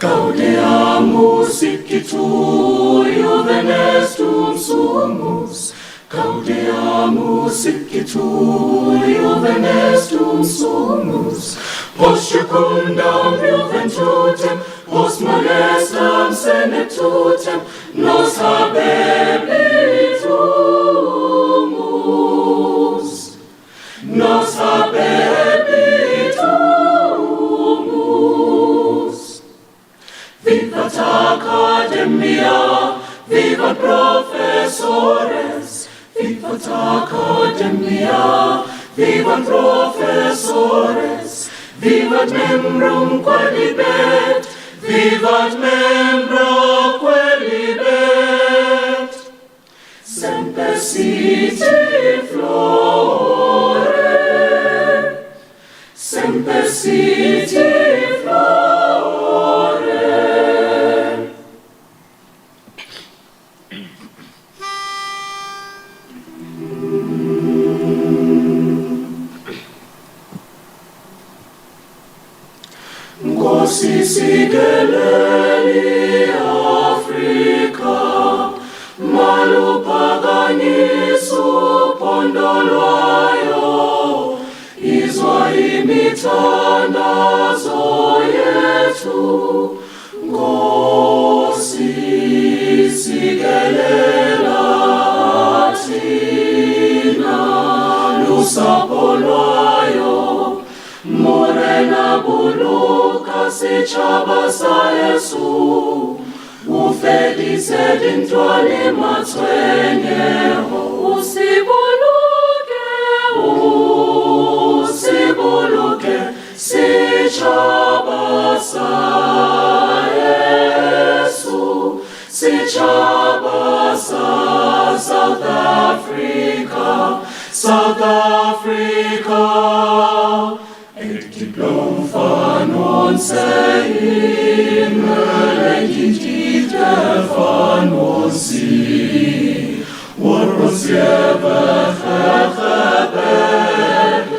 Gaudeamus igitur juvenestum sumus. Gaudeamus igitur juvenestum sumus. Post jucundam juventutem, post molestam senectutem, nos habebitumus. Nos habebitumus. Vivat Academia, vivat professores, vivat Academia, vivat professores, vivat membrum quaelibet, vivat membra quaelibet. Semper siti flore, semper siti flore. Sigeleli Africa, malupagani supondolwayo, izwa imithandazo yethu, Nkosi sigelela thina, lusapho lwayo, morena buluka sitshaba sa Yesu, ufedise dintwali matshwenyeho, usibuluke sitshaba sa Yesu, sitshaba sa South Africa, South Africa. Et Diplom van onze Himmel, en die diepte van ons zie, wordt ons eeuwige gebed,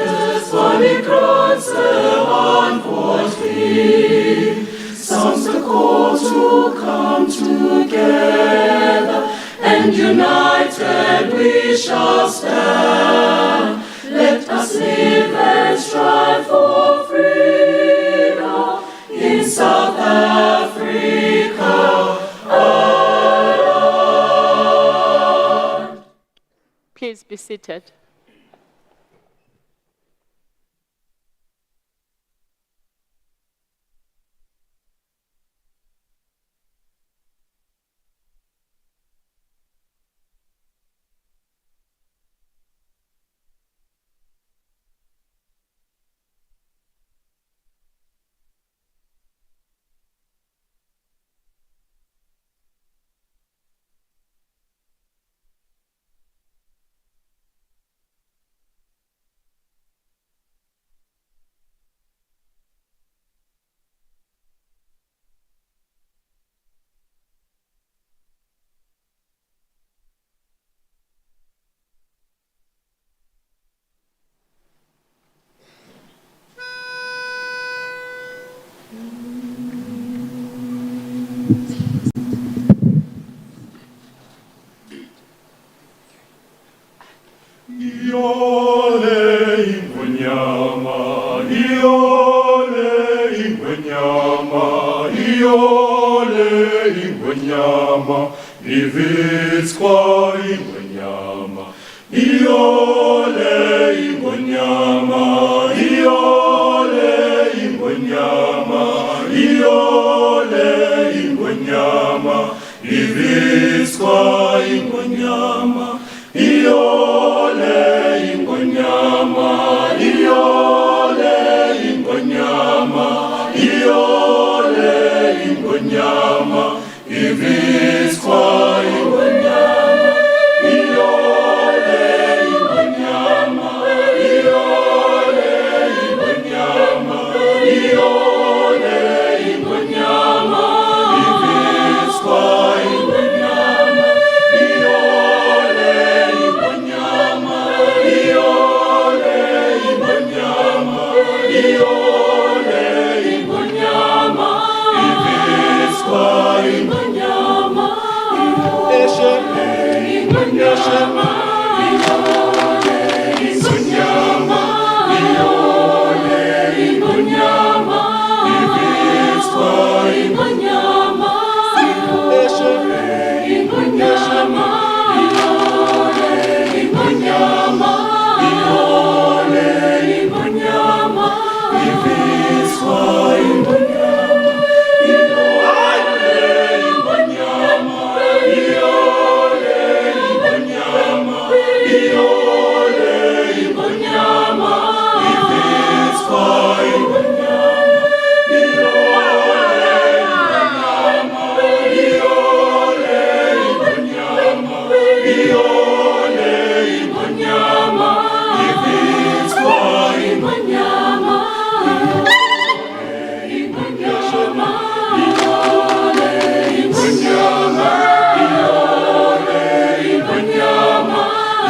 van die grootste antwoord hier. Sounds the call to come together, and united we shall stand. Let us live and strive for freedom in South Africa. Please be seated. Iole ingwenyama, iole ingwenyama, iole ingwenyama, ivitskwa ingwenyama, iole ingwenyama, iole ingwenyama, iole ingwenyama, ivitskwa ingwenyama, iole ingwenyama, iole ingwenyama, iole ingwenyama, ivitskwa ingwenyama, iole ingwenyama, iole ingwenyama, iole ingwenyama, ivitskwa ingwenyama, iole ingwenyama, iole ingwenyama, iole ingwenyama, ivitskwa ingwenyama, eshe ingwenyama, iole ingwenyama, iole ingwenyama, ivitskwa ingwenyama, eshe ingwenyama, iole ingwenyama, iole ingwenyama, ivitskwa ingwenyama, iole ingwenyama, iole ingwenyama, iole ingwenyama, ivitskwa ingwenyama, iole ingwenyama, iole ingwenyama, iole ingwenyama, ivitskwa ingwenyama, iole ingwenyama, iole ingwenyama, iole ingwenyama,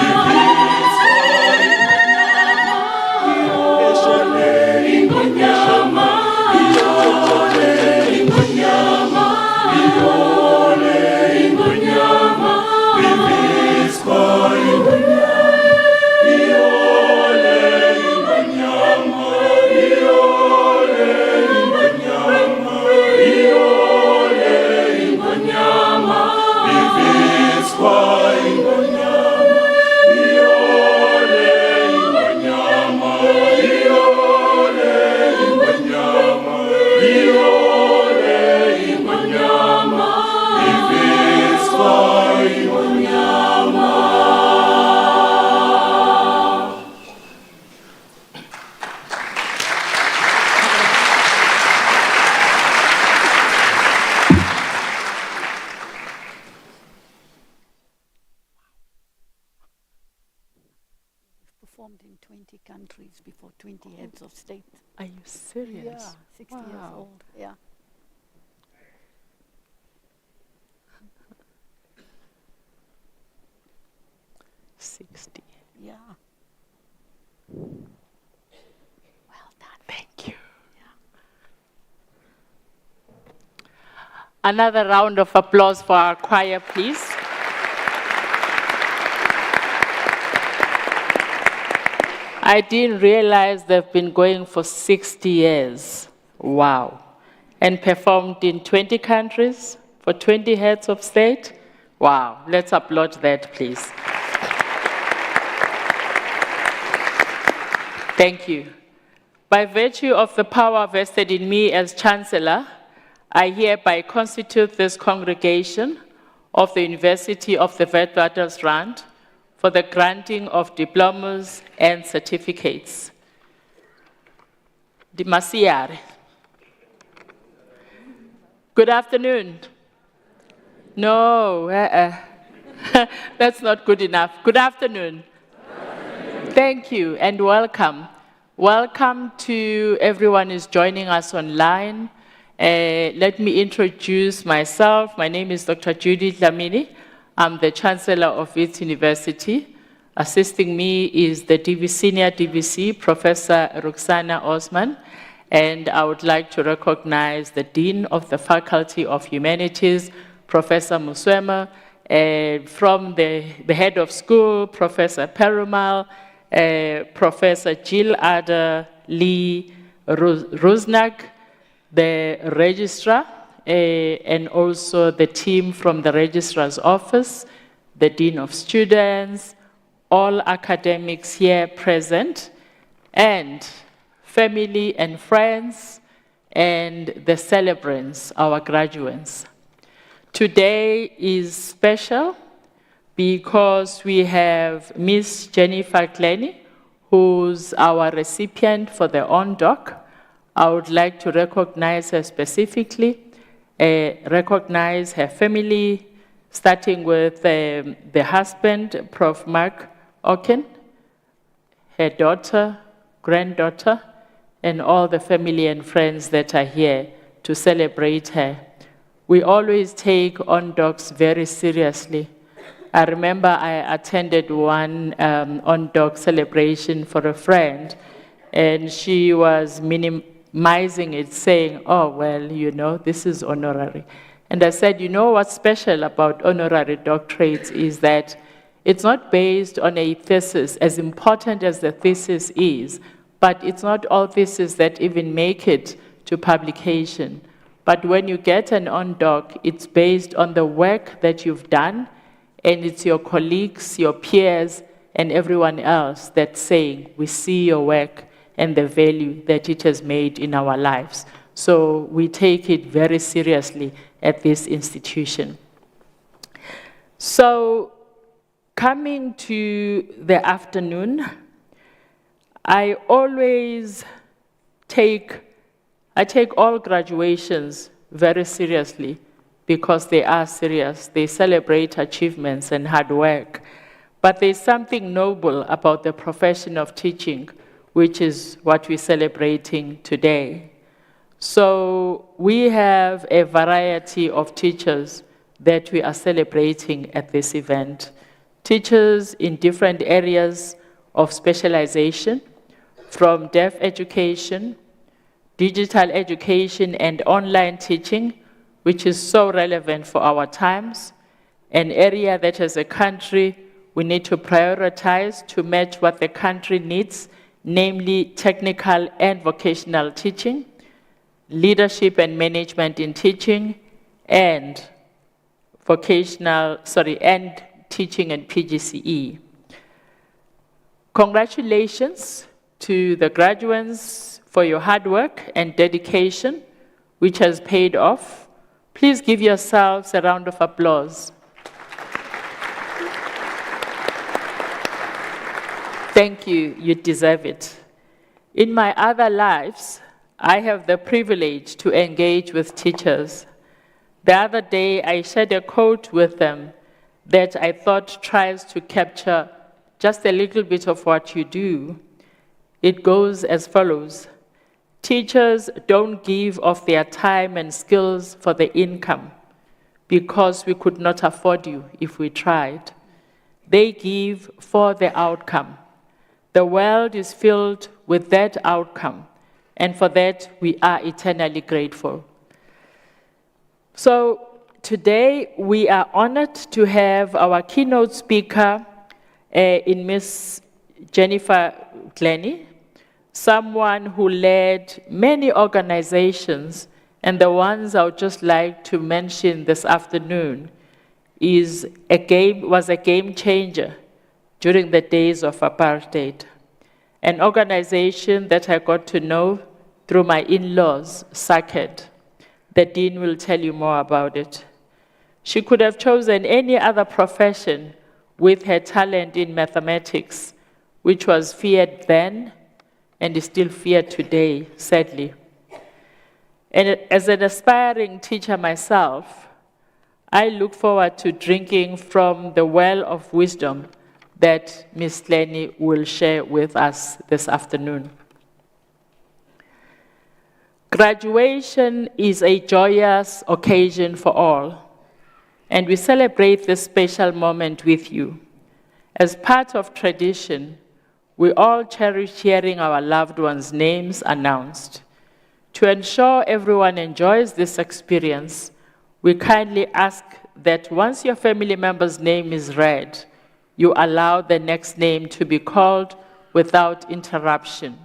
ivitskwa ingwenyama, iole ingwenyama, iole ingwenyama, ivitskwa ingwenyama, iole ingwenyama, iole ingwenyama, iole ingwenyama, ivitskwa ingwenyama, iole ingwenyama, iole ingwenyama, iole ingwenyama, ivitskwa ingwenyama. Performed in 20 countries before 20 heads of state. Are you serious? Yeah, 60 years Wow. old. Yeah. '60. Yeah. Well done. Thank you. Another round of applause for our choir, please. I didn't realize they've been going for 60 years. Wow. And performed in 20 countries for 20 heads of state. Wow. Let's applaud that, please. Thank you. By virtue of the power vested in me as Chancellor, I hereby constitute this congregation of the University of the Witwatersrand for the granting of diplomas and certificates. Dimasiare. Good afternoon. No, that's not good enough. Good afternoon. Thank you and welcome. Welcome to everyone who's joining us online. Let me introduce myself. My name is Dr. Judy Dlamini. I'm the Chancellor of Wits University. Assisting me is the Senior DVC, Professor Roxana Osman, And I would like to recognize the Dean of the Faculty of Humanities, Professor Muswema, from the head of school, Professor Perumal, Professor Jill Ada Lee Rusnak, the registrar, and also the team from the registrar's office, the Dean of Students, all academics here present, and family and friends, and the celebrants, our graduates. Today is special because we have Miss Jennifer Glennie, who's our recipient for the on-doc. I would like to recognize her specifically, recognize her family, starting with the husband, Prof. Mark Oken, her daughter, granddaughter, and all the family and friends that are here to celebrate her. We always take on-docs very seriously. I remember I attended one on-doc celebration for a friend, and she was minimizing it, saying, oh, well, you know, this is honorary. And I said, you know what's special about honorary doctorates is that it's not based on a thesis, as important as the thesis is, but it's not all theses that even make it to publication. But when you get an on-doc, it's based on the work that you've done, and it's your colleagues, your peers, and everyone else that's saying, we see your work and the value that it has made in our lives. So we take it very seriously at this institution. So coming to the afternoon, I always take all graduations very seriously because they are serious. They celebrate achievements and hard work. But there's something noble about the profession of teaching, which is what we're celebrating today. So we have a variety of teachers that we are celebrating at this event. Teachers in different areas of specialization, from deaf education, digital education, and online teaching, which is so relevant for our times, an area that as a country we need to prioritize to match what the country needs, namely technical and vocational teaching, leadership and management in teaching, and and teaching and PGCE. Congratulations to the graduates for your hard work and dedication, which has paid off. Please give yourselves a round of applause. Thank you, you deserve it. In my other lives, I have the privilege to engage with teachers. The other day, I shared a quote with them that I thought tries to capture just a little bit of what you do. It goes as follows. Teachers don't give of their time and skills for the income because we could not afford you if we tried. They give for the outcome. The world is filled with that outcome, and for that we are eternally grateful. So today we are honored to have our keynote speaker in Ms. Jennifer Glennie, someone who led many organizations, and the ones I would just like to mention this afternoon was a game changer during the days of apartheid, an organization that I got to know through my in-laws, SACED. The dean will tell you more about it. She could have chosen any other profession with her talent in mathematics, which was feared then and is still feared today, sadly. And as an aspiring teacher myself, I look forward to drinking from the well of wisdom that Ms. Glennie will share with us this afternoon. Graduation is a joyous occasion for all, and we celebrate this special moment with you. As part of tradition, we all cherish hearing our loved ones' names announced. To ensure everyone enjoys this experience, we kindly ask that once your family member's name is read, you allow the next name to be called without interruption.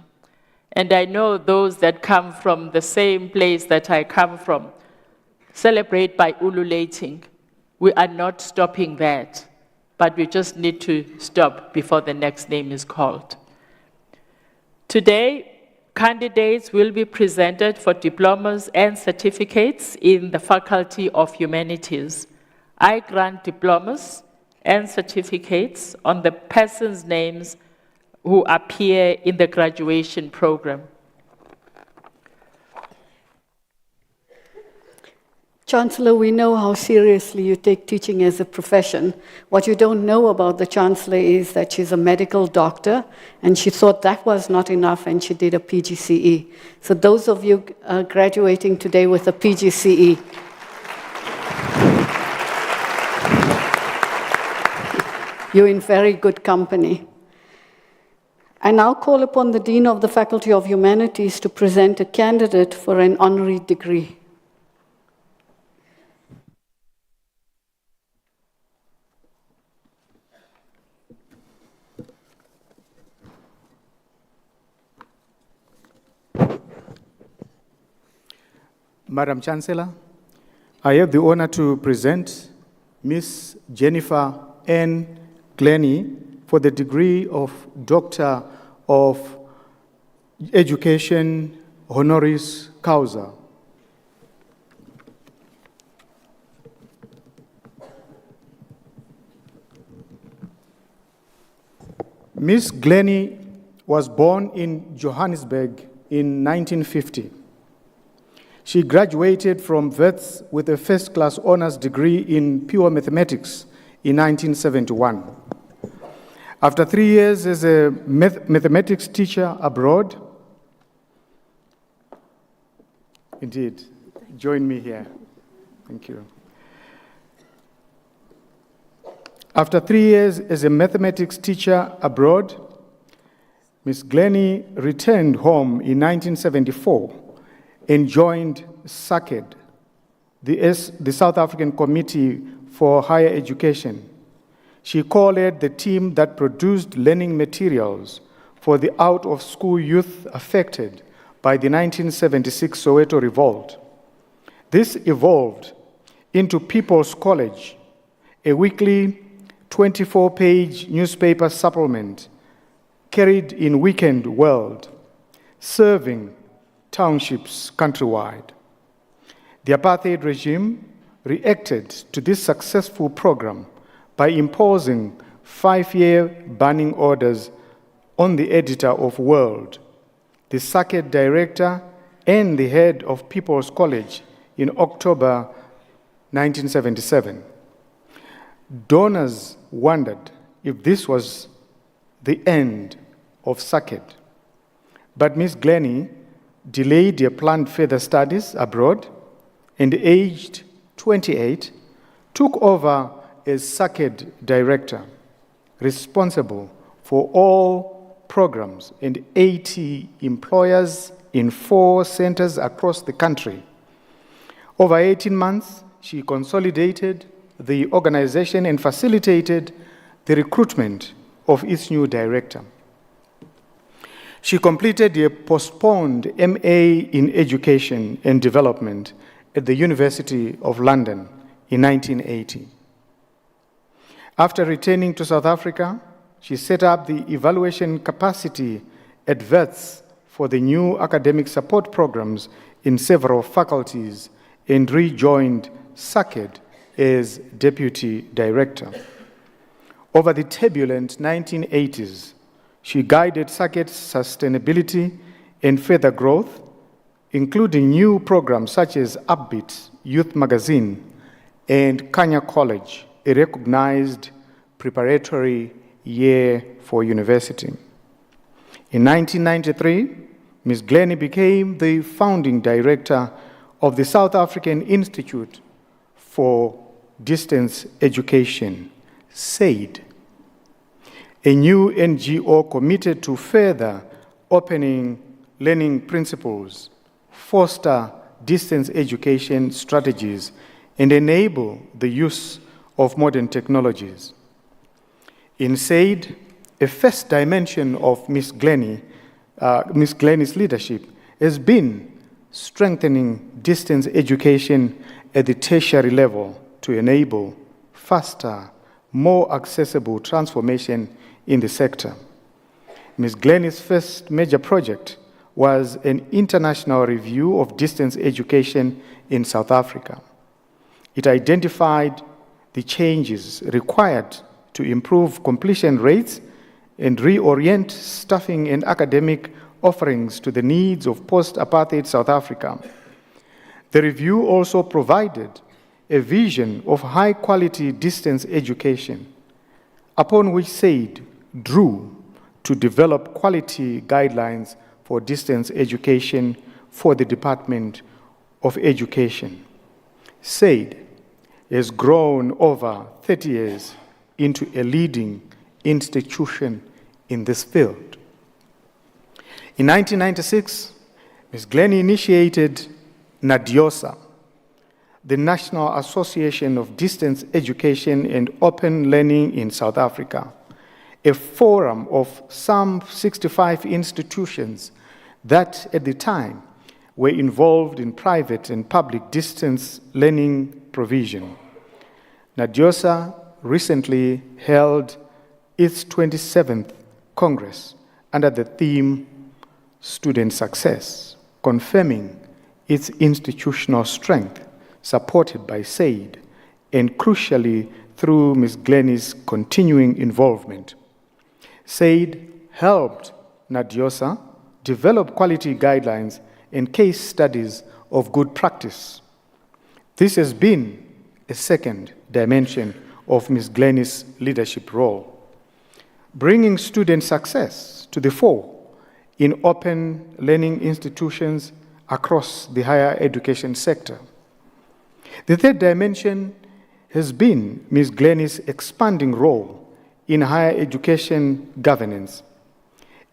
And I know those that come from the same place that I come from celebrate by ululating. We are not stopping that, but we just need to stop before the next name is called. Today, candidates will be presented for diplomas and certificates in the Faculty of Humanities. I grant diplomas and certificates on the persons' names who appear in the graduation program. Chancellor, we know how seriously you take teaching as a profession. What you don't know about the Chancellor is that she's a medical doctor, and she thought that was not enough, and she did a PGCE. So those of you graduating today with a PGCE, you're in very good company. I now call upon the Dean of the Faculty of Humanities to present a candidate for an honorary degree. Madam Chancellor, I have the honor to present Ms. Jennifer N. Glennie for the degree of Doctor of Education honoris causa. Ms. Glennie was born in Johannesburg in 1950. She graduated from Wits with a first-class honors degree in pure mathematics in 1971. After 3 years as a mathematics teacher abroad, indeed, join me here. Thank you. After 3 years as a mathematics teacher abroad, Ms. Glennie returned home in 1974 and joined SACED, the South African Committee for Higher Education. She co-led the team that produced learning materials for the out-of-school youth affected by the 1976 Soweto Revolt. This evolved into People's College, a weekly 24-page newspaper supplement carried in Weekend World, serving townships countrywide. The apartheid regime reacted to this successful program by imposing 5-year banning orders on the editor of World, the SACED director, and the head of People's College in October 1977. Donors wondered if this was the end of SACED, but Ms. Glennie delayed her planned further studies abroad, and aged 28, took over as SACED director, responsible for all programs and 80 employers in 4 centers across the country. Over 18 months, she consolidated the organization and facilitated the recruitment of its new director. She completed a postponed MA in Education and Development at the University of London in 1980. After returning to South Africa, she set up the evaluation capacity at Wits for the new academic support programs in several faculties and rejoined SACED as deputy director. Over the turbulent 1980s, she guided SACED's sustainability and further growth, including new programs such as Upbeat Youth Magazine and Kanya College, a recognized preparatory year for university. In 1993, Ms. Glennie became the founding director of the South African Institute for Distance Education, SAID, a new NGO committed to further opening learning principles foster distance education strategies, and enable the use of modern technologies. In SAID, a first dimension of Ms. Glennie's leadership has been strengthening distance education at the tertiary level to enable faster, more accessible transformation in the sector. Ms. Glennie's first major project was an international review of distance education in South Africa. It identified the changes required to improve completion rates and reorient staffing and academic offerings to the needs of post-apartheid South Africa. The review also provided a vision of high-quality distance education, upon which SAID drew to develop quality guidelines for distance education for the Department of Education. SAID has grown over 30 years into a leading institution in this field. In 1996, Ms. Glennie initiated NADIOSA, the National Association of Distance Education and Open Learning in South Africa, a forum of some 65 institutions that at the time were involved in private and public distance learning provision. NADIOSA recently held its 27th Congress under the theme Student Success, confirming its institutional strength, supported by SAID, and crucially through Ms. Glennie's continuing involvement. SAID helped NADIOSA develop quality guidelines and case studies of good practice. This has been a second dimension of Ms. Glennie's leadership role, bringing student success to the fore in open learning institutions across the higher education sector. The third dimension has been Ms. Glennie's expanding role in higher education governance.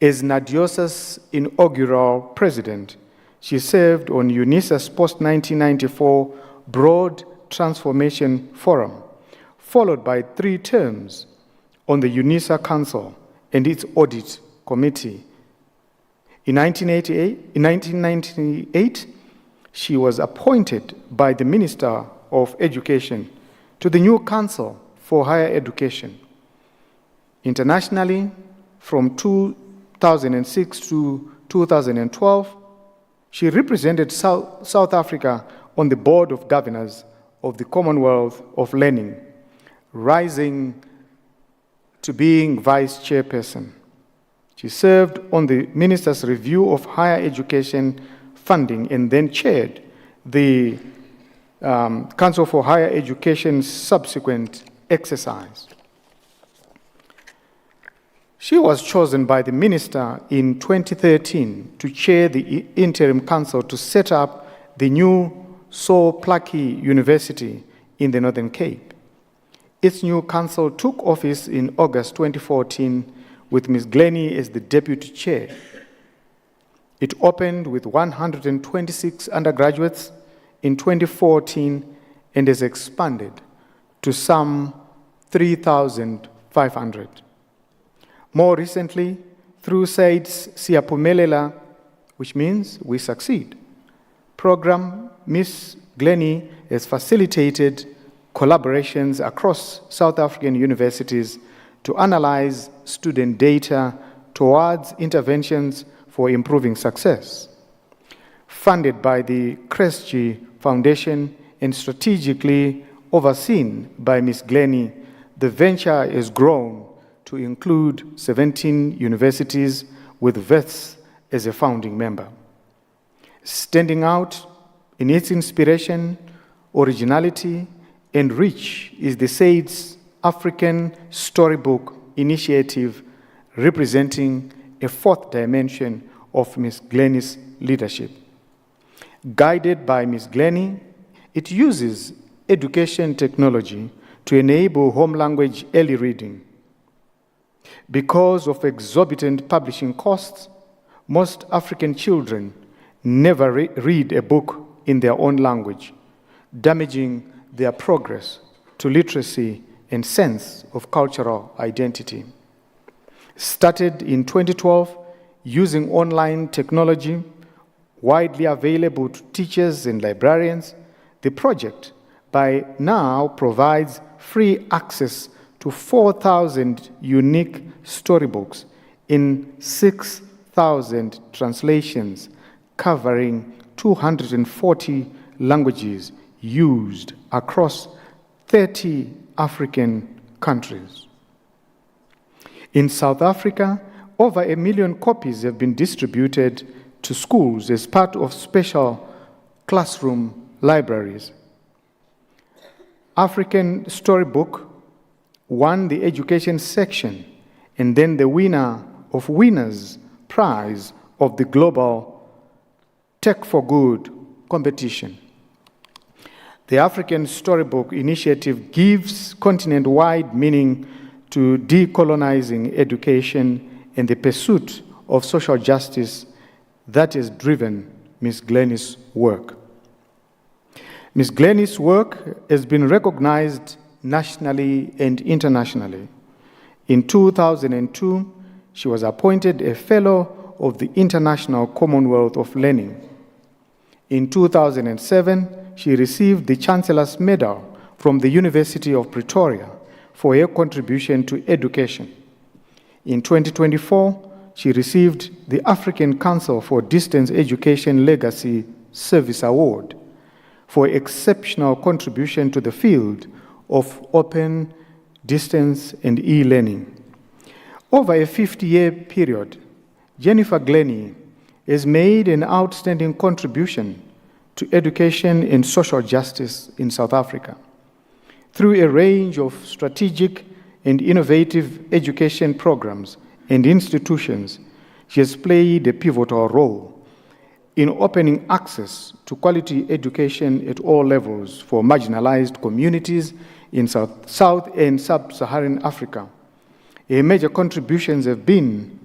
As NADIOSA's inaugural president, she served on UNISA's post-1994 Broad Transformation Forum, followed by 3 terms on the UNISA Council and its Audit Committee. In 1998, she was appointed by the Minister of Education to the new Council for Higher Education. Internationally, from 2006 to 2012, she represented South Africa on the Board of Governors of the Commonwealth of Learning, rising to being Vice Chairperson. She served on the Minister's Review of Higher Education Funding and then chaired the Council for Higher Education's subsequent exercise. She was chosen by the Minister in 2013 to chair the Interim Council to set up the new Saul Plaatje University in the Northern Cape. Its new council took office in August 2014 with Ms. Glennie as the deputy chair. It opened with 126 undergraduates in 2014 and has expanded to some 3,500. More recently, through SAID's Siyaphumelela, which means we succeed, program, Ms. Glennie has facilitated collaborations across South African universities to analyze student data towards interventions for improving success. Funded by the Kresge Foundation and strategically overseen by Ms. Glennie, the venture has grown to include 17 universities with Wits as a founding member. Standing out in its inspiration, originality, and reach is the SAID's African Storybook Initiative, representing a 4th dimension of Ms. Glennie's leadership. Guided by Ms. Glennie, it uses education technology to enable home language early reading. Because of exorbitant publishing costs, most African children never read a book in their own language, damaging their progress to literacy and sense of cultural identity. Started in 2012 using online technology widely available to teachers and librarians, the project by now provides free access to 4,000 unique storybooks in 6,000 translations covering 240 languages used across 30 African countries. In South Africa, over 1 million copies have been distributed to schools as part of special classroom libraries. African Storybook won the education section and then the winner of Winners Prize of the Global Tech for Good competition. The African Storybook Initiative gives continent-wide meaning to decolonizing education and the pursuit of social justice that has driven Ms. Glennie's work. Ms. Glennie's work has been recognized nationally and internationally. In 2002, she was appointed a Fellow of the International Commonwealth of Learning. In 2007, she received the Chancellor's Medal from the University of Pretoria for her contribution to education. In 2024, she received the African Council for Distance Education Legacy Service Award for exceptional contribution to the field of open, distance, and e-learning. Over a 50-year period, Jennifer Glennie has made an outstanding contribution to education and social justice in South Africa. Through a range of strategic and innovative education programs and institutions, she has played a pivotal role in opening access to quality education at all levels for marginalized communities in South and Sub-Saharan Africa. Her major contributions have been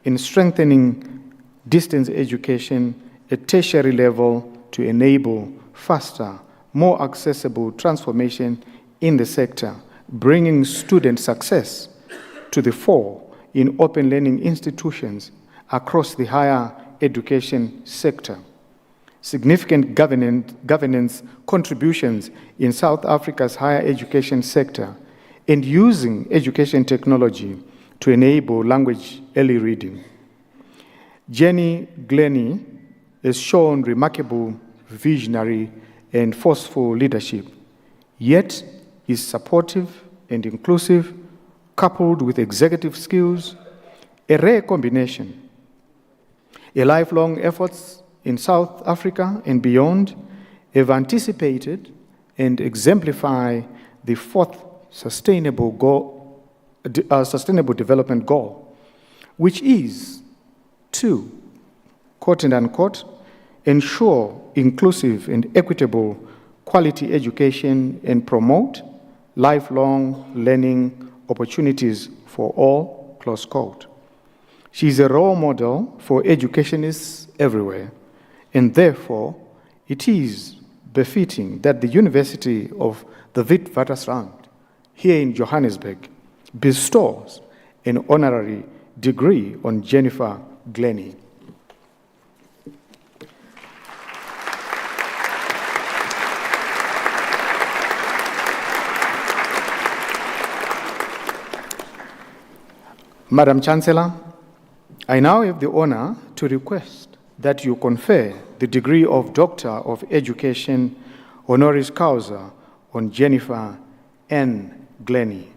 in strengthening distance education at tertiary level to enable faster, more accessible transformation in the sector, bringing student success to the fore in open learning institutions across the higher education sector. Significant governance contributions in South Africa's higher education sector and using education technology to enable language early reading. Jenny Glennie has shown remarkable visionary and forceful leadership, yet is supportive and inclusive, coupled with executive skills, a rare combination. Her lifelong efforts in South Africa and beyond have anticipated and exemplify the fourth sustainable development goal, which is to, quote and unquote, ensure inclusive and equitable quality education and promote lifelong learning opportunities for all, close quote. She is a role model for educationists everywhere, and therefore it is befitting that the University of the Witwatersrand here in Johannesburg bestows an honorary degree on Jennifer Glennie. Madam Chancellor, I now have the honor to request that you confer the degree of Doctor of Education honoris causa on Jennifer N. Glennie.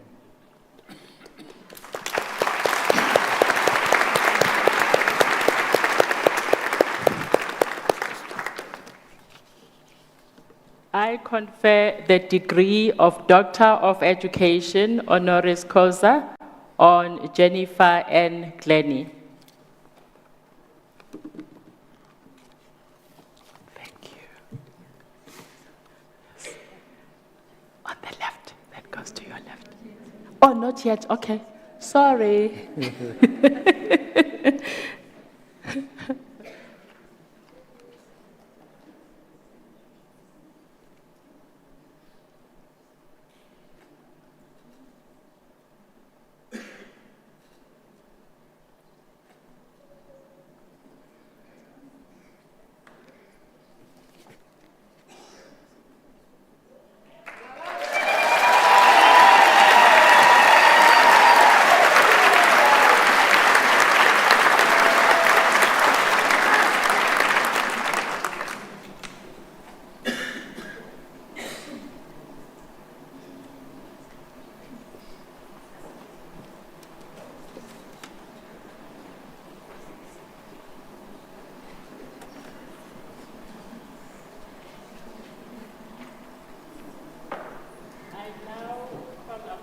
I confer the degree of Doctor of Education honoris causa on Jennifer N. Glennie. Thank you. On the left, that goes to your left. Oh, not yet, okay. Sorry.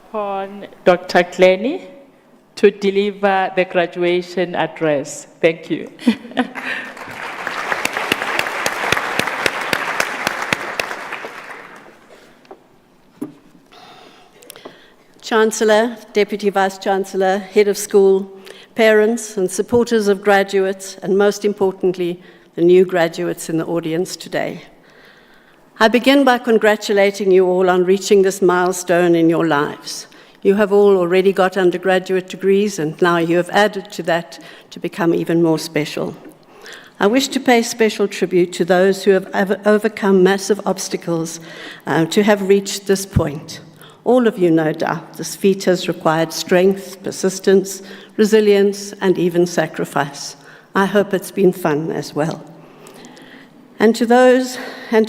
upon Dr. Glennie to deliver the graduation address. Thank you. Chancellor, Deputy Vice-Chancellor, Head of School, parents and supporters of graduates, and most importantly, the new graduates in the audience today. I begin by congratulating you all on reaching this milestone in your lives. You have all already got undergraduate degrees, and now you have added to that to become even more special. I wish to pay special tribute to those who have overcome massive obstacles to have reached this point. All of you, no doubt, this feat has required strength, persistence, resilience, and even sacrifice. I hope it's been fun as well. And to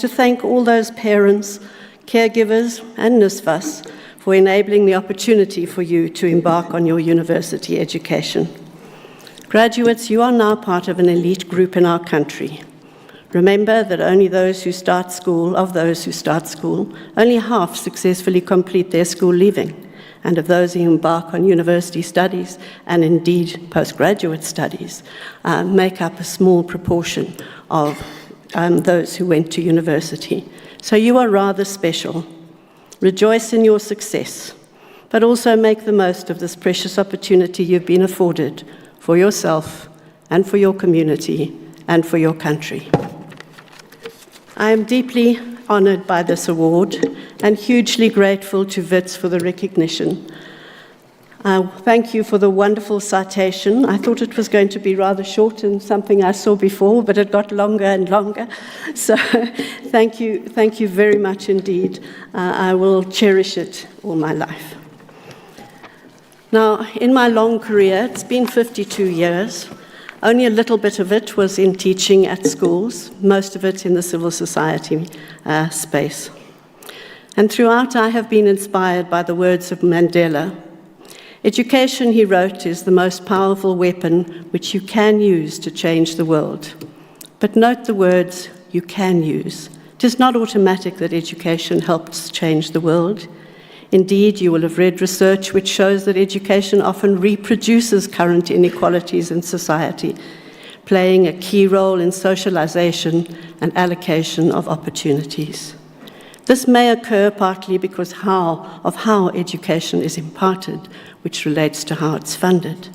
thank all those parents, caregivers, and NSFAS for enabling the opportunity for you to embark on your university education. Graduates, you are now part of an elite group in our country. Remember that only those who start school, only half successfully complete their school leaving, and of those who embark on university studies, and indeed postgraduate studies, make up a small proportion of those who went to university. So you are rather special. Rejoice in your success, but also make the most of this precious opportunity you've been afforded for yourself and for your community and for your country. I am deeply honored by this award and hugely grateful to WITS for the recognition. Thank you for the wonderful citation. I thought it was going to be rather short and something I saw before, but it got longer and longer. So thank you very much indeed. I will cherish it all my life. Now, in my long career, it's been 52 years. Only a little bit of it was in teaching at schools, most of it in the civil society space. And throughout, I have been inspired by the words of Mandela. Education, he wrote, is the most powerful weapon which you can use to change the world. But note the words, you can use. It is not automatic that education helps change the world. Indeed, you will have read research which shows that education often reproduces current inequalities in society, playing a key role in socialization and allocation of opportunities. This may occur partly because of how education is imparted, which relates to how it's funded.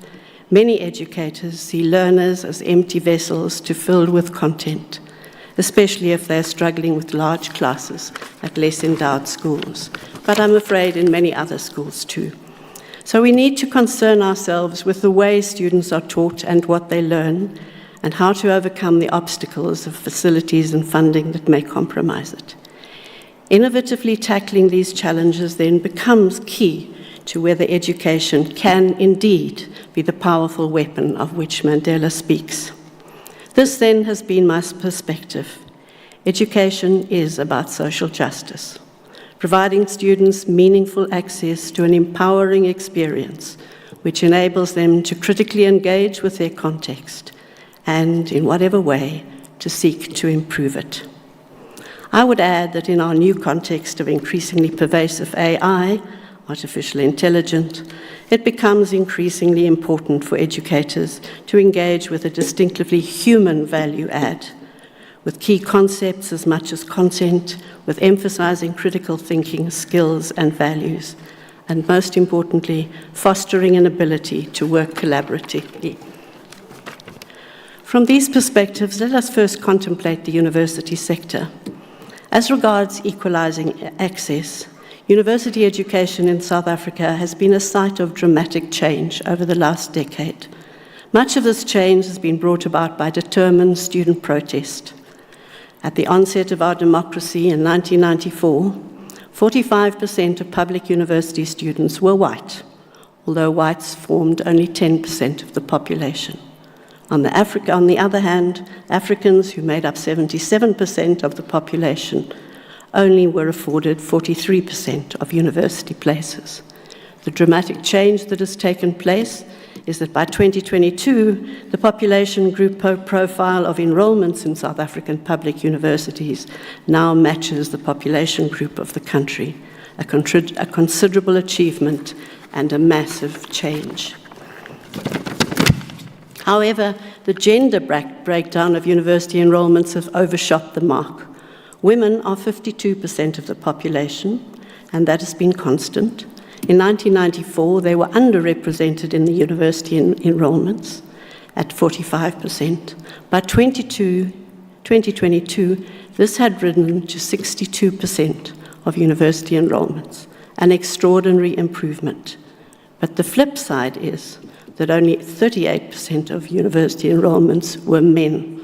Many educators see learners as empty vessels to fill with content, especially if they're struggling with large classes at less endowed schools, but I'm afraid in many other schools too. So we need to concern ourselves with the way students are taught and what they learn, and how to overcome the obstacles of facilities and funding that may compromise it. Innovatively tackling these challenges then becomes key to whether education can indeed be the powerful weapon of which Mandela speaks. This then has been my perspective. Education is about social justice, providing students meaningful access to an empowering experience which enables them to critically engage with their context and, in whatever way, to seek to improve it. I would add that in our new context of increasingly pervasive AI, artificial intelligence, it becomes increasingly important for educators to engage with a distinctively human value add, with key concepts as much as content, with emphasizing critical thinking skills and values, and most importantly, fostering an ability to work collaboratively. From these perspectives, let us first contemplate the university sector. As regards equalizing access, university education in South Africa has been a site of dramatic change over the last decade. Much of this change has been brought about by determined student protest. At the onset of our democracy in 1994, 45% of public university students were white, although whites formed only 10% of the population. On the other hand, Africans, who made up 77% of the population, only were afforded 43% of university places. The dramatic change that has taken place is that by 2022, the population group profile of enrollments in South African public universities now matches the population group of the country, a considerable achievement and a massive change. However, the gender breakdown of university enrollments has overshot the mark. Women are 52% of the population, and that has been constant. In 1994, they were underrepresented in the university enrollments at 45%. By 2022, this had risen to 62% of university enrollments, an extraordinary improvement. But the flip side is that only 38% of university enrollments were men,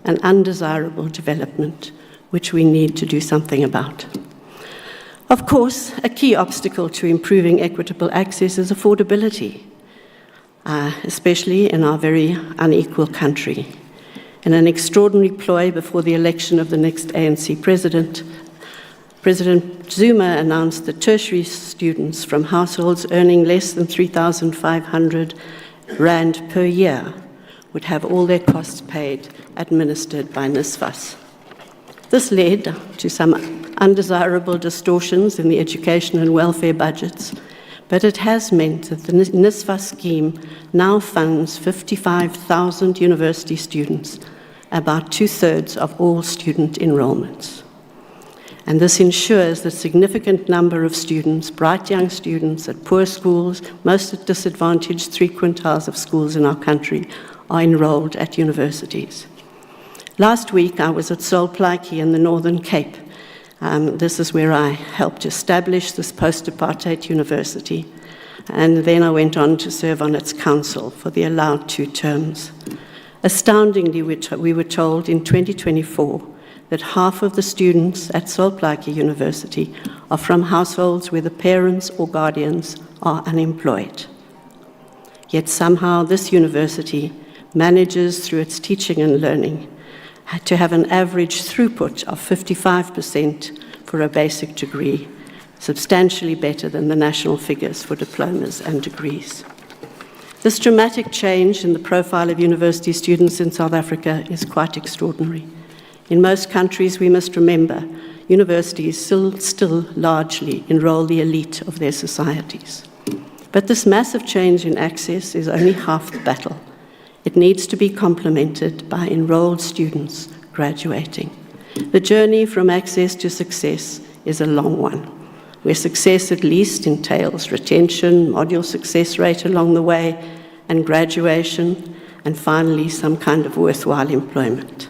an undesirable development which we need to do something about. Of course, a key obstacle to improving equitable access is affordability, especially in our very unequal country. In an extraordinary ploy before the election of the next ANC president, President Zuma announced that tertiary students from households earning less than 3,500 Rand per year would have all their costs paid, administered by NSFAS. This led to some undesirable distortions in the education and welfare budgets, but it has meant that the NSFAS scheme now funds 55,000 university students, about 2/3 of all student enrollments. And this ensures that a significant number of students, bright young students at poor schools, most at disadvantaged 3 quintiles of schools in our country, are enrolled at universities. Last week, I was at Solplaatje in the Northern Cape. This is where I helped establish this post-apartheid university. And then I went on to serve on its council for the allowed 2 terms. Astoundingly, we were told in 2024 that half of the students at Solplaatje University are from households where the parents or guardians are unemployed. Yet somehow this university manages, through its teaching and learning, to have an average throughput of 55% for a basic degree, substantially better than the national figures for diplomas and degrees. This dramatic change in the profile of university students in South Africa is quite extraordinary. In most countries, we must remember, universities still largely enroll the elite of their societies. But this massive change in access is only half the battle. It needs to be complemented by enrolled students graduating. The journey from access to success is a long one, where success at least entails retention, module success rate along the way, and graduation, and finally some kind of worthwhile employment.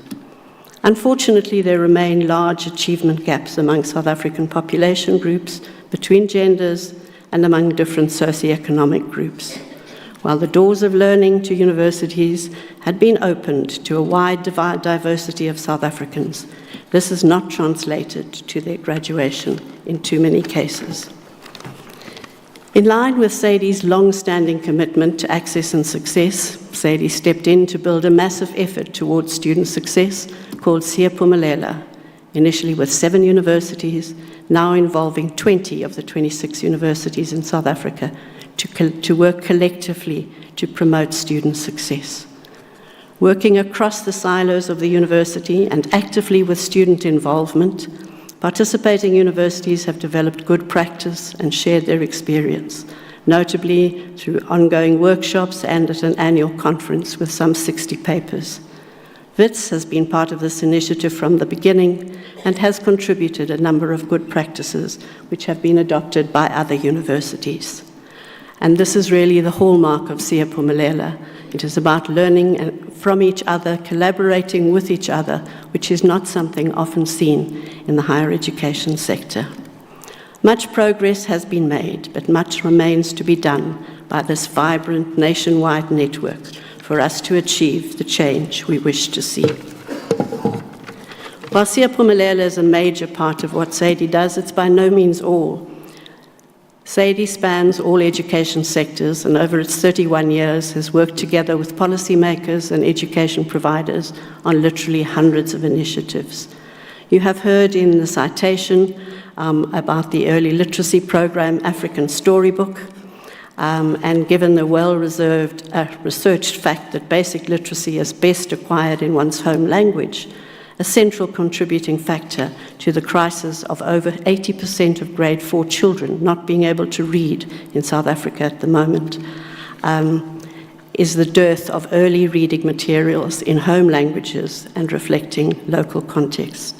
Unfortunately, there remain large achievement gaps among South African population groups, between genders, and among different socioeconomic groups. While the doors of learning to universities had been opened to a wide diversity of South Africans, this is not translated to their graduation in too many cases. In line with Sadie's long-standing commitment to access and success, Sadie stepped in to build a massive effort towards student success called Siyaphumelela, initially with 7 universities, now involving 20 of the 26 universities in South Africa, to work collectively to promote student success. Working across the silos of the university and actively with student involvement, participating universities have developed good practice and shared their experience, notably through ongoing workshops and at an annual conference with some 60 papers. WITS has been part of this initiative from the beginning and has contributed a number of good practices which have been adopted by other universities. And this is really the hallmark of Siyaphumelela. It is about learning from each other, collaborating with each other, which is not something often seen in the higher education sector. Much progress has been made, but much remains to be done by this vibrant nationwide network for us to achieve the change we wish to see. While Siyaphumelela is a major part of what Sadie does, it's by no means all. Sadie spans all education sectors and over its 31 years has worked together with policymakers and education providers on literally hundreds of initiatives. You have heard in the citation about the early literacy program, African Storybook, and given the well-researched fact that basic literacy is best acquired in one's home language, a central contributing factor to the crisis of over 80% of grade 4 children not being able to read in South Africa at the moment, is the dearth of early reading materials in home languages and reflecting local context.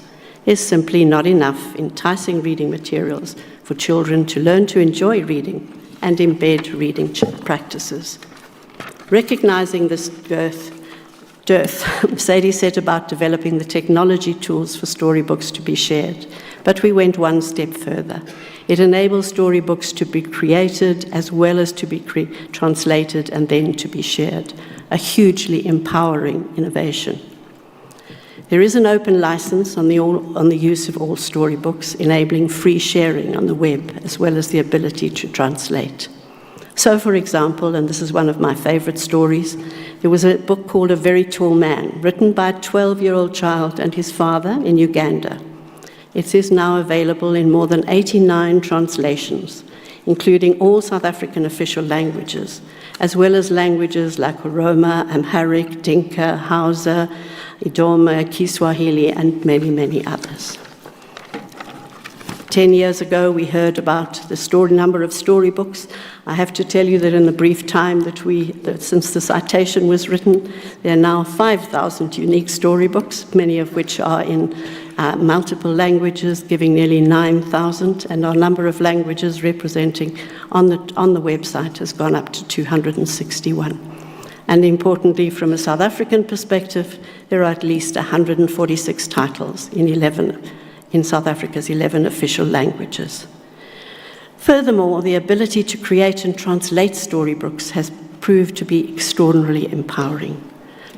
Is simply not enough enticing reading materials for children to learn to enjoy reading and embed reading practices. Recognizing this dearth, Sadie set about developing the technology tools for storybooks to be shared, but we went one step further. It enables storybooks to be created as well as to be translated and then to be shared, a hugely empowering innovation. There is an open license on the use of all storybooks, enabling free sharing on the web, as well as the ability to translate. So, for example, and this is one of my favorite stories, there was a book called A Very Tall Man, written by a 12-year-old child and his father in Uganda. It is now available in more than 89 translations, including all South African official languages, as well as languages like Roma, Amharic, Dinka, Hausa, Idoma, Kiswahili, and many, many others. 10 years ago, we heard about the number of storybooks. I have to tell you that in the brief time that since the citation was written, there are now 5,000 unique storybooks, many of which are in multiple languages, giving nearly 9,000, and our number of languages representing on the website has gone up to 261. And importantly, from a South African perspective, there are at least 146 titles in South Africa's 11 official languages. Furthermore, the ability to create and translate storybooks has proved to be extraordinarily empowering.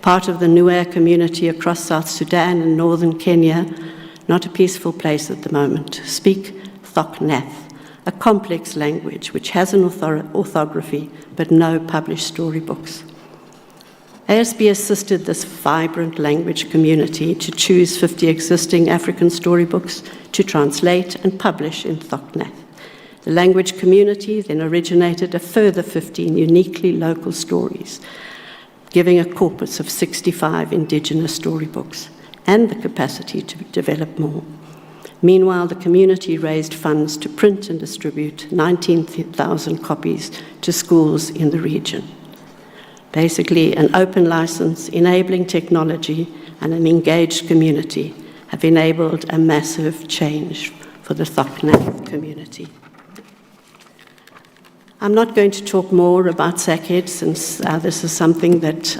Part of the Nuer community across South Sudan and northern Kenya, not a peaceful place at the moment, speak Thoknath, a complex language which has an orthography but no published storybooks. ASB assisted this vibrant language community to choose 50 existing African storybooks to translate and publish in Thoknath. The language community then originated a further 15 uniquely local stories, giving a corpus of 65 indigenous storybooks and the capacity to develop more. Meanwhile, the community raised funds to print and distribute 19,000 copies to schools in the region. Basically, an open license, enabling technology, and an engaged community have enabled a massive change for the Thoknath community. I'm not going to talk more about SACED, since this is something that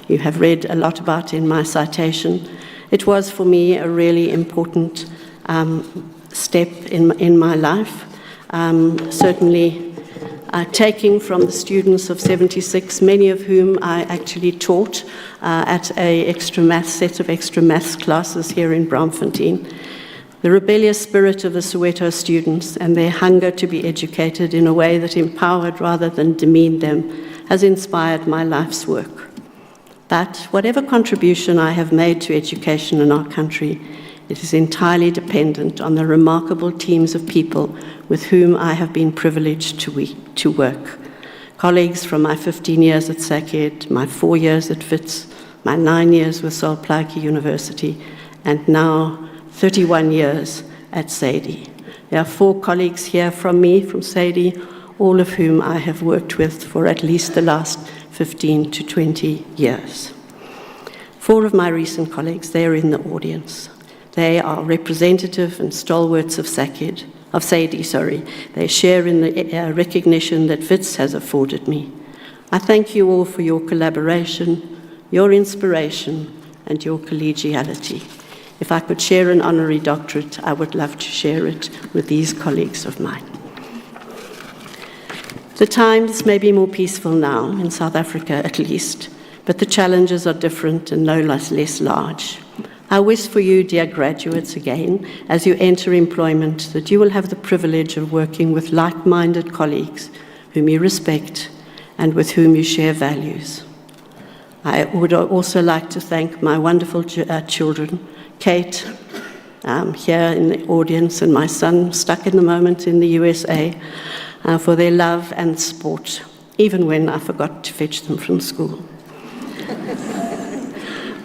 you have read a lot about in my citation. It was, for me, a really important step in my life. Certainly, taking from the students of 76, many of whom I actually taught at a set of extra maths classes here in Braamfontein. The rebellious spirit of the Soweto students and their hunger to be educated in a way that empowered rather than demeaned them has inspired my life's work. But whatever contribution I have made to education in our country, it is entirely dependent on the remarkable teams of people with whom I have been privileged to work. Colleagues from my 15 years at SACED, my 4 years at WITS, my 9 years with Sol Plaatje University, and now 31 years at Sadie. There are 4 colleagues here from Sadie, all of whom I have worked with for at least the last 15 to 20 years. 4 of my recent colleagues, they are in the audience. They are representative and stalwarts of Sadie. They share in the recognition that WITS has afforded me. I thank you all for your collaboration, your inspiration, and your collegiality. If I could share an honorary doctorate, I would love to share it with these colleagues of mine. The times may be more peaceful now, in South Africa at least, but the challenges are different and no less large. I wish for you, dear graduates, again, as you enter employment, that you will have the privilege of working with like-minded colleagues whom you respect and with whom you share values. I would also like to thank my wonderful children, Kate, here in the audience, and my son, stuck in the moment in the USA, for their love and support, even when I forgot to fetch them from school.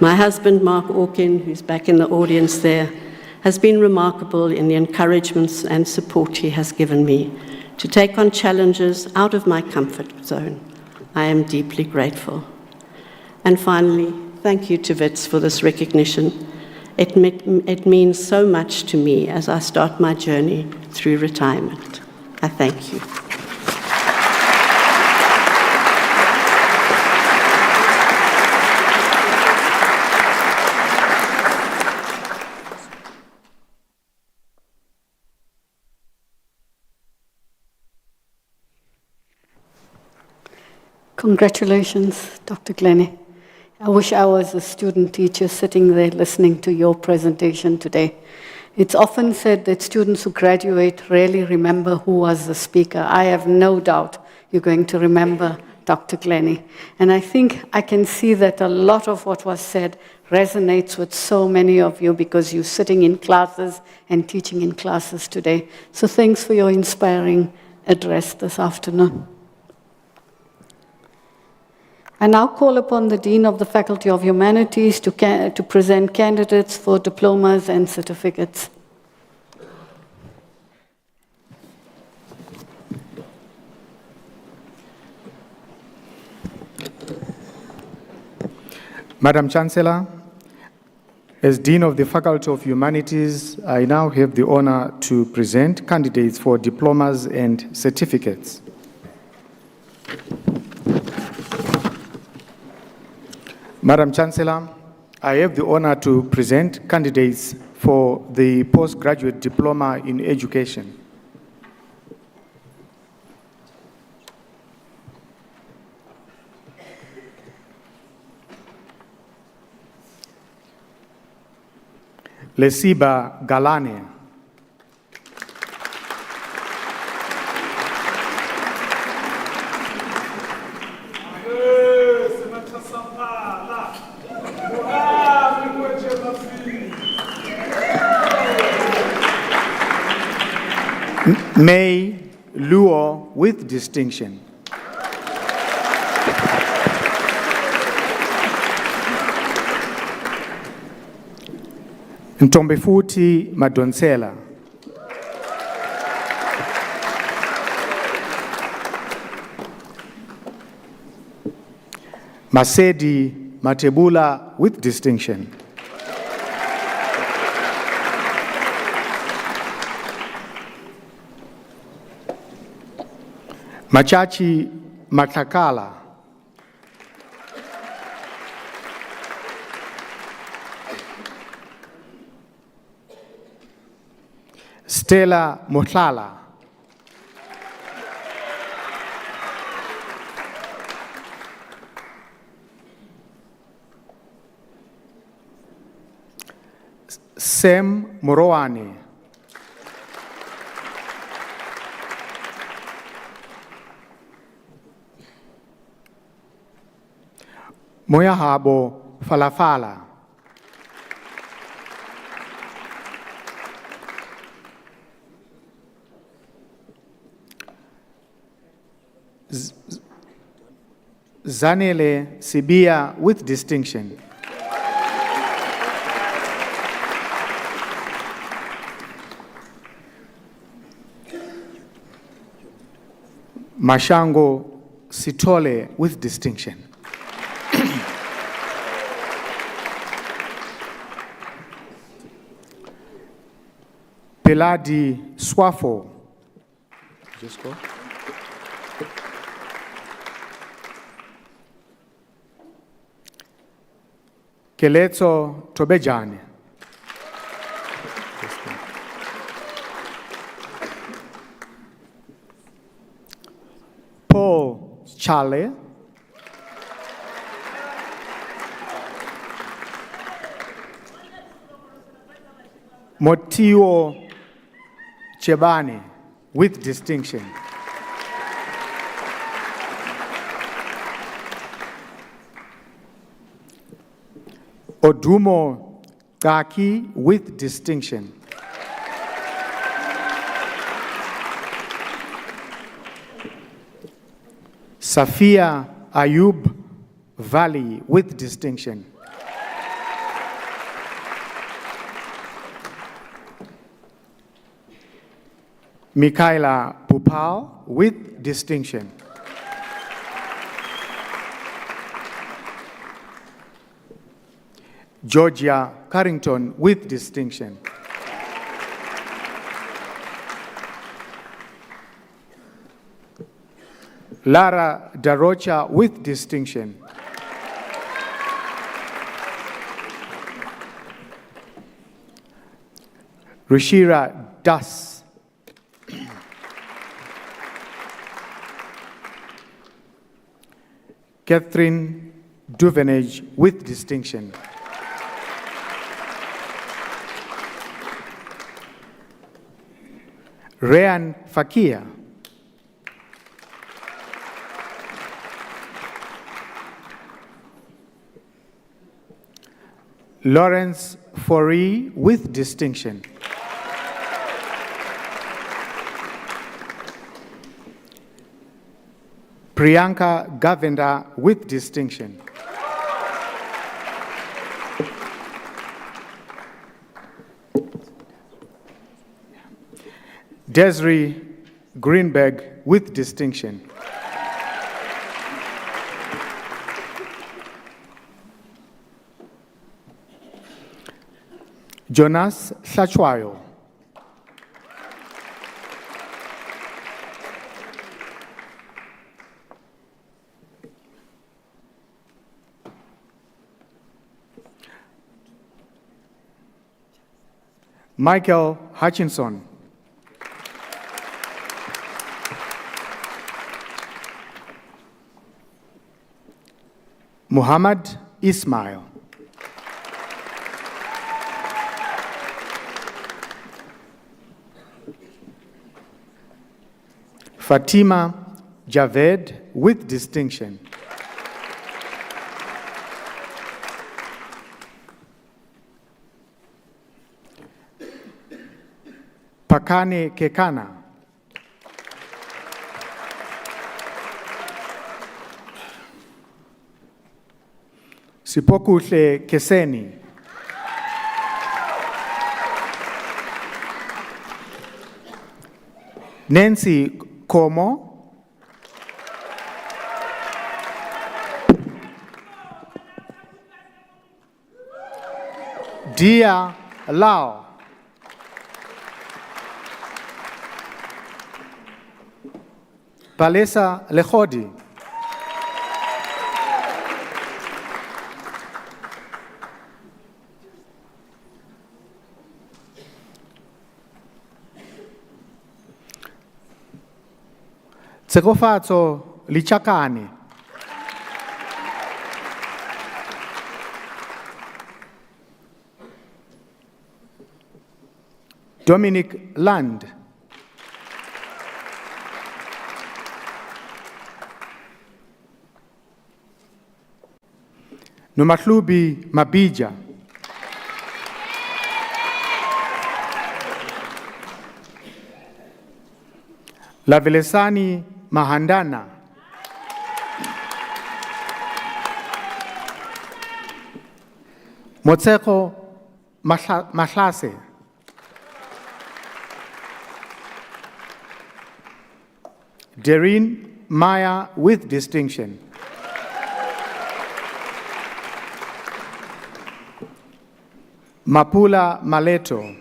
My husband, Mark Orkin, who's back in the audience there, has been remarkable in the encouragements and support he has given me to take on challenges out of my comfort zone. I am deeply grateful. And finally, thank you to Wits for this recognition. It means so much to me as I start my journey through retirement. I thank you. Congratulations, Dr. Glennie. I wish I was a student teacher sitting there listening to your presentation today. It's often said that students who graduate rarely remember who was the speaker. I have no doubt you're going to remember Dr. Glennie. And I think I can see that a lot of what was said resonates with so many of you because you're sitting in classes and teaching in classes today. So thanks for your inspiring address this afternoon. I now call upon the Dean of the Faculty of Humanities to present candidates for diplomas and certificates. Madam Chancellor, as Dean of the Faculty of Humanities, I now have the honor to present candidates for diplomas and certificates. Madam Chancellor, I have the honor to present candidates for the postgraduate diploma in education. Lesiba Galane. May Luo with distinction. Ntombefuthi Madonsela. Masedi Matebula with distinction. Machachi Matakala. Stella Motlala. Sem Moroane. Moyahabo Falafala. Zanele Sibia with distinction. Mashango Sitole with distinction. Peladi Swafo. Just go. Keletso Tobejane. Paul Chale. Motio Chebane with distinction. Odumo Kaki with distinction. Safia Ayub Valley with distinction. Michaela Pupal with distinction. Georgia Carrington with distinction. Lara Darocha with distinction. Rishira Das. Catherine Duvenage with distinction. Rehan Fakir. Lawrence Foree with distinction. Priyanka Govender with distinction. Desiree Greenberg with distinction. Jonas Sachwayo. Michael Hutchinson. Muhammad Ismail. Fatima Javed with distinction. Pakane Kekana. Sipokuhle Keseni. Nancy Komo. Dia Lao. Palesa Lekhodi. Tsekofatso Lichakane. Dominic Land. Nomatlubi Mabija. Lavelesani Mahandana. Motseko Mahlase. Dereen Maya with distinction. Mapula Maleto.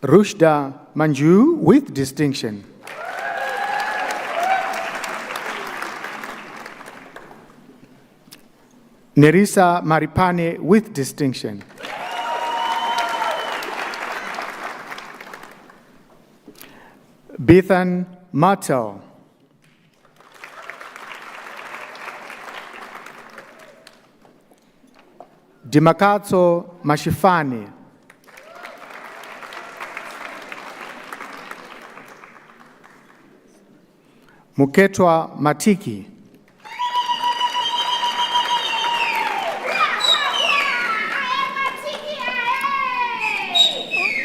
Rushda Manju with distinction. Nerissa Maripane with distinction. Bethan Martel. Dimakatso Mashifani. Muketwa Matiki.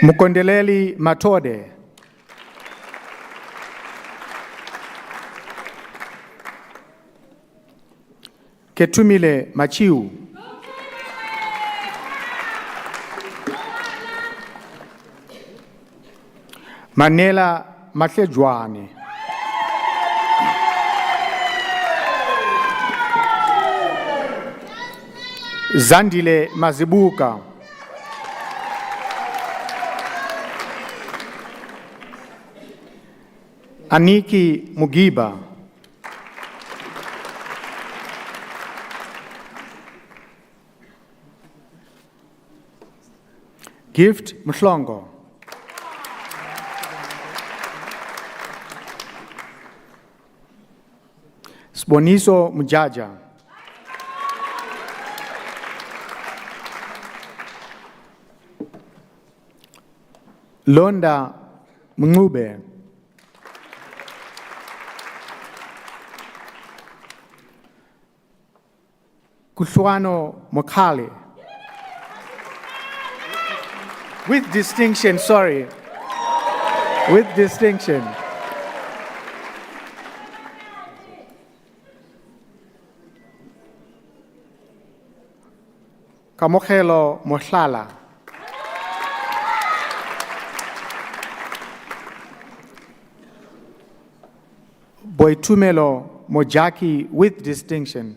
Mukondeleli Matode. Ketumile Machiu. Manela Matlejwane. Zandile Mazibuka. Aniki Mugiba. Gift Mhlongo. Sboniso Mujaja. Londa Mngube. Kushwano Mokale. With distinction, sorry. With distinction. Kamokhelo Mohlala. Boitumelo Mojaki with distinction.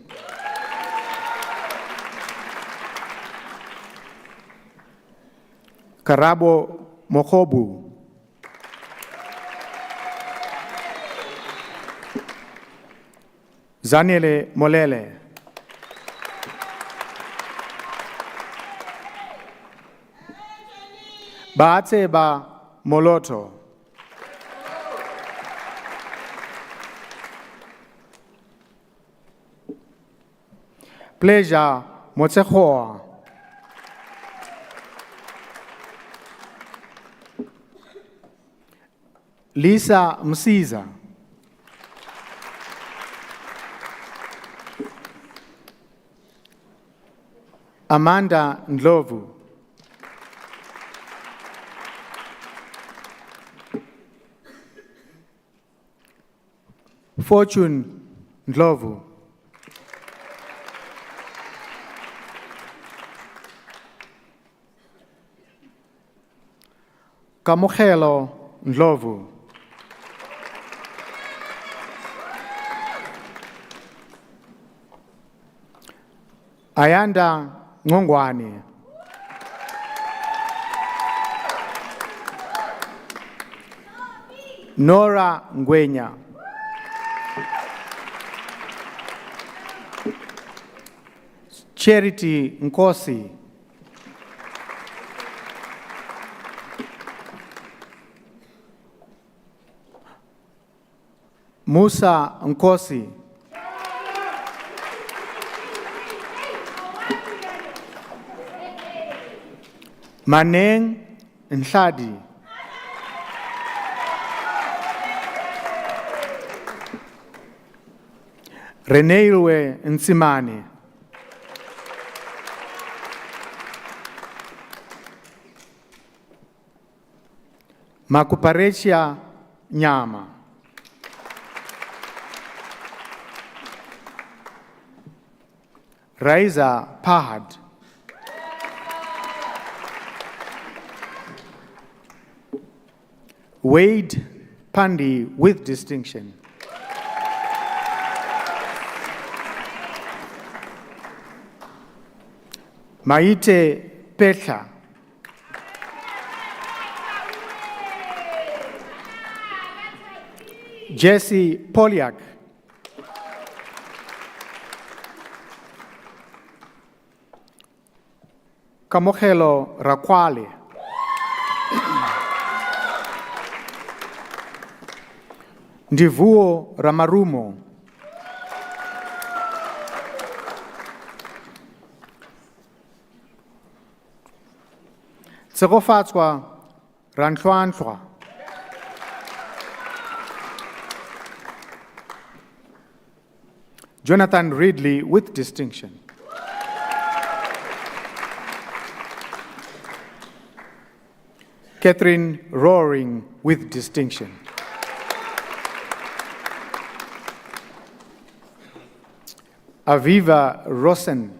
Karabo Mokobu. Zanele Molele. Baatseba Moloto. Pleasure Motsehoa. Lisa Msiza. Amanda Ndlovu. Fortune Ndlovu. Kamokhelo Ndlovu. Ayanda Ngongwane. Nora Ngwenya. Charity Nkosi. Musa Nkosi. Maneng Nhladi. Reneilwe Nsimane. Makuparecia Nyama. Raiza Pahad. Wade Pandi with distinction. Maite Petla. Jesse Polyak. Kamokhelo Rakwale. Ndivuo Ramarumo. Tsegofatswa Rantlwantlwa. Jonathan Ridley with distinction. Catherine Roaring with distinction. Aviva Rosen.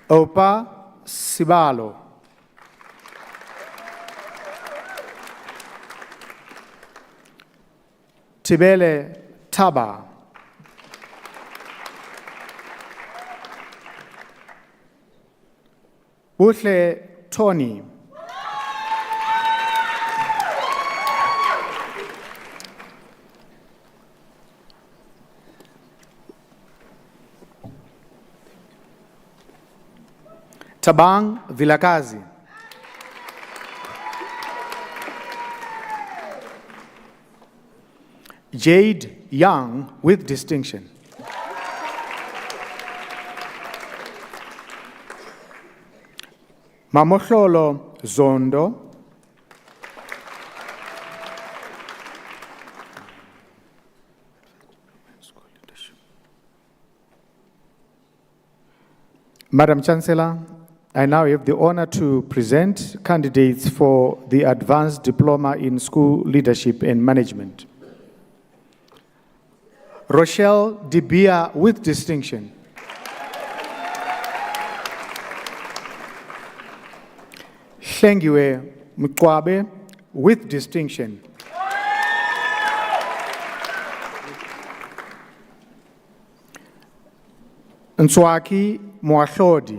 Opa Sibalo. Tibele Taba. Buhle Tony. Tabang Vilakazi. Jade Young with distinction. Mamohlolo Zondo. Madam Chancellor, I now have the honor to present candidates for the Advanced Diploma in School Leadership and Management. Rochelle Dibia with distinction. Hlengiwe Mkwabe with distinction. Nswaki Mwahlodi.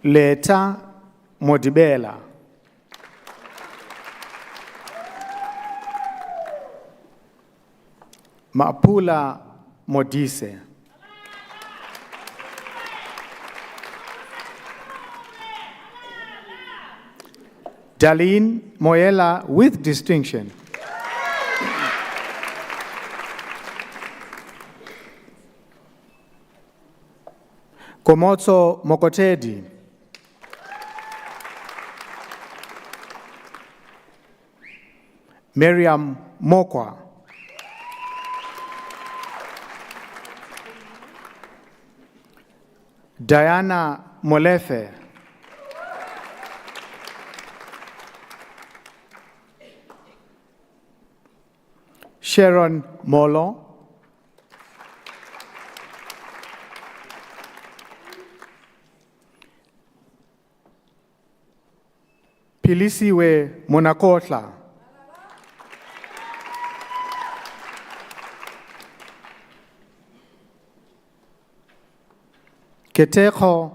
Leta Modibela. Mapula Modise. Darlene Moyela with distinction. Komotso Mokotedi. Miriam Mokwa. Diana Molefe. Sharon Molo. Pilisiwe Monakotla. Keteko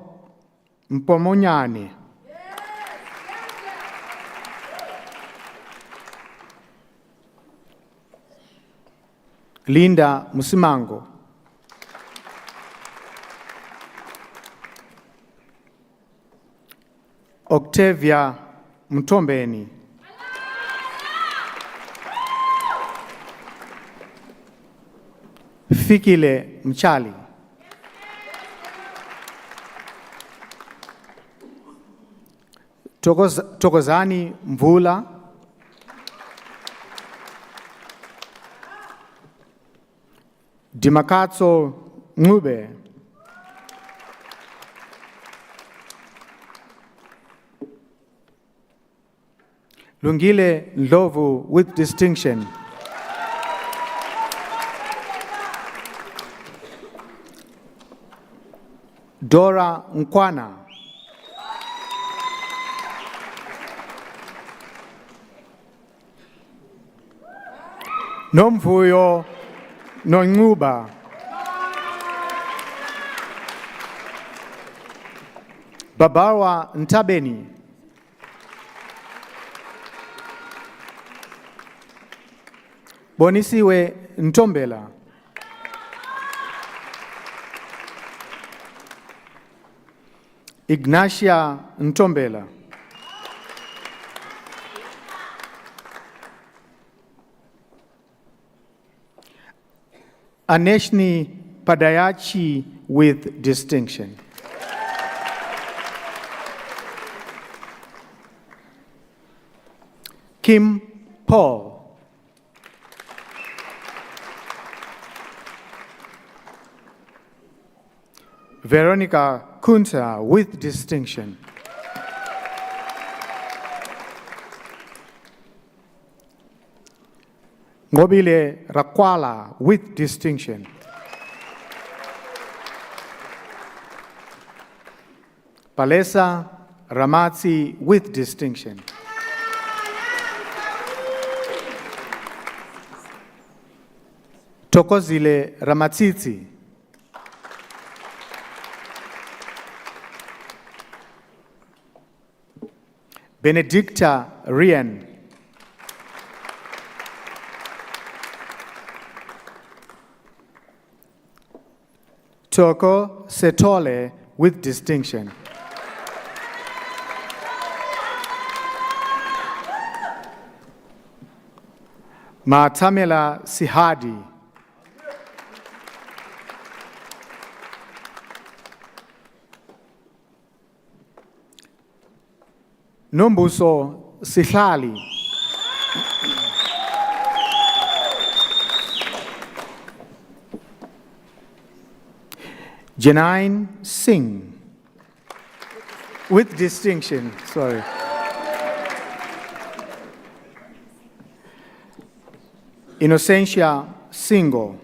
Mpomonyani. Linda Musimango. Octavia Mtombeni. Fikile Mchali. Tokozani Mvula. Dimakatso Ngube. Lungile Ndlovu with distinction. Dora Nkwana. Nomvuyo Nonguba. Babawa Ntabeni. Bonisiwe Ntombela. Ignatia Ntombela. Aneshni Padayachi with distinction. Kim Paul. Veronica Kunta with distinction. Ngobile Rakwala with distinction. Palesa Ramatsi with distinction. Tokozile Ramatsitsi. Benedicta Rian. Toko Setole with distinction. Maatamela Sihadi. Nombuso Sihlali. Janine Singh. With distinction, sorry. Innocentia Singo.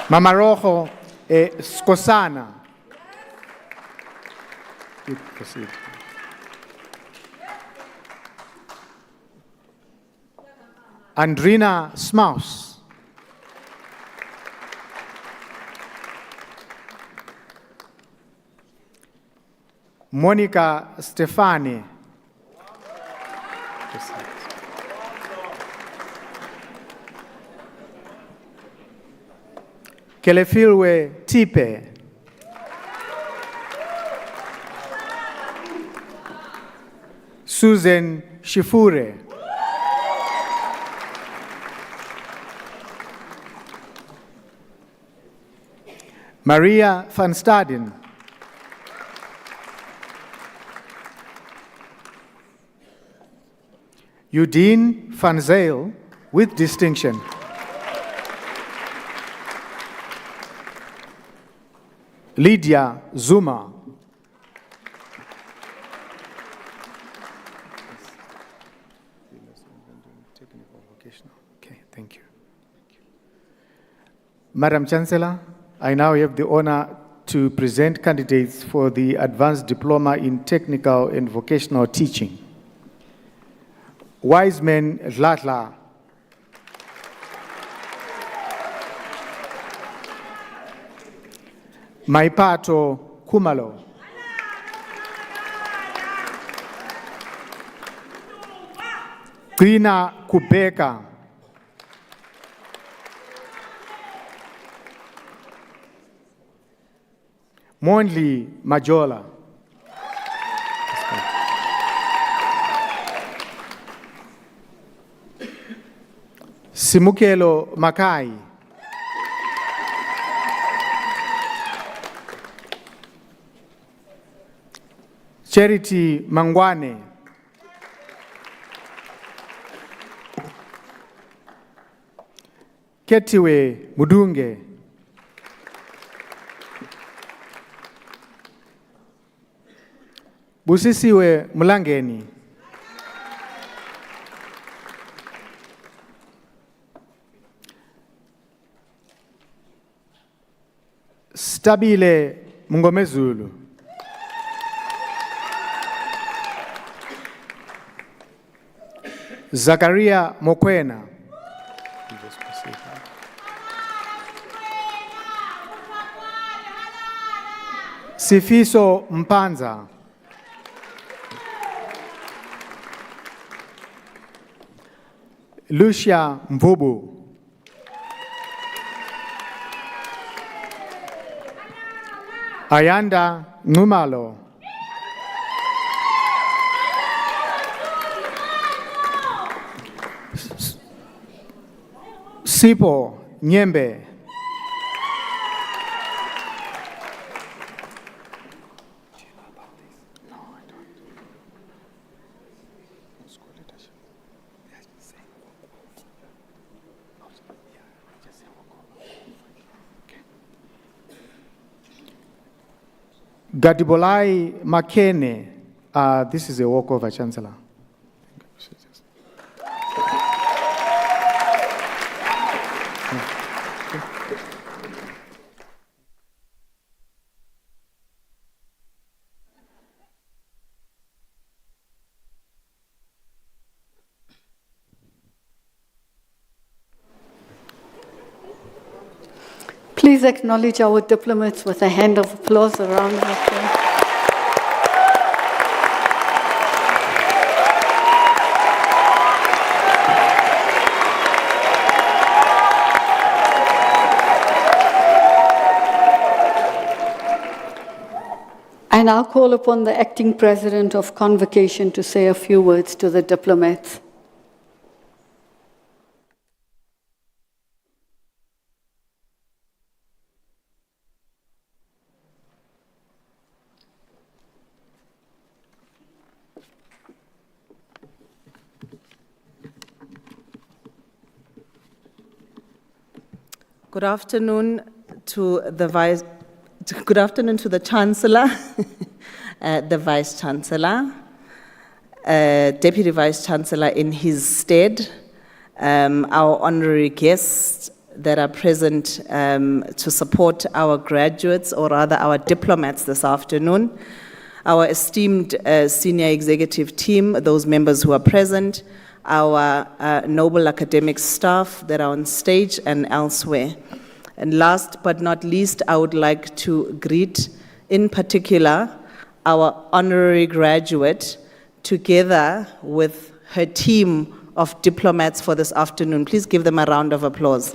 Mama Rojo Skosana. Proceed. Andrina Smaus. Monica Stefani. Kelefilwe Tipe. Susan Shifure. Maria van Staden. Eudine van Zyl with distinction. Lydia Zuma. Okay, thank you. Madam Chancellor, I now have the honor to present candidates for the Advanced Diploma in Technical and Vocational Teaching. Wiseman Zlatla. Maipato Kumalo. Grina Kubeka. Monli Majola. Simukelo Makai. Charity Mangwane. Ketiwe Mudunge. Busisiwe Mulangeni. Stabile Mungomezulu. Zakaria Mokwena. Sifiso Mpanza. Lucia Mvubu. Ayanda Numalo. Sipo Nyembe. Gadibolai Makene. This is a walkover, Chancellor. Please acknowledge our diplomats with a hand of applause, a round of applause. I now call upon the acting president of Convocation to say a few words to the diplomats. Good afternoon to the Chancellor, the Vice Chancellor, Deputy Vice Chancellor in his stead, our honorary guests that are present to support our graduates, or rather our diplomats this afternoon, our esteemed senior executive team, those members who are present, our noble academic staff that are on stage and elsewhere. And last but not least, I would like to greet, in particular, our honorary graduate, together with her team of diplomats for this afternoon. Please give them a round of applause.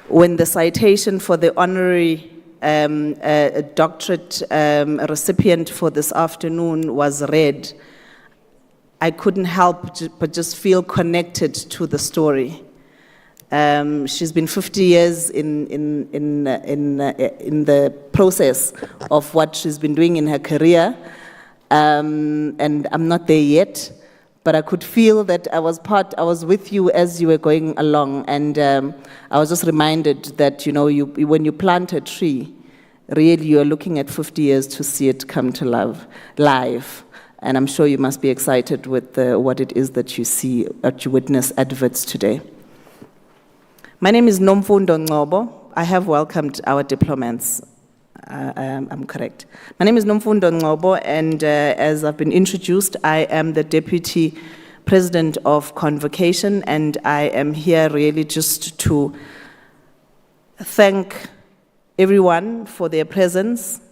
When the citation for the honorary doctorate recipient for this afternoon was read, I couldn't help but just feel connected to the story. She's been 50 years in the process of what she's been doing in her career, and I'm not there yet, but I could feel that I was with you as you were going along, and I was just reminded that, you know, when you plant a tree, really you are looking at 50 years to see it come to life. And I'm sure you must be excited with what it is that you see, that you witness adverts today. My name is Nomfundo Ngobo. I have welcomed our diplomats. I'm correct. My name is Nomfundo Ngobo, and as I've been introduced, I am the Deputy President of Convocation, and I am here really just to thank everyone for their presence,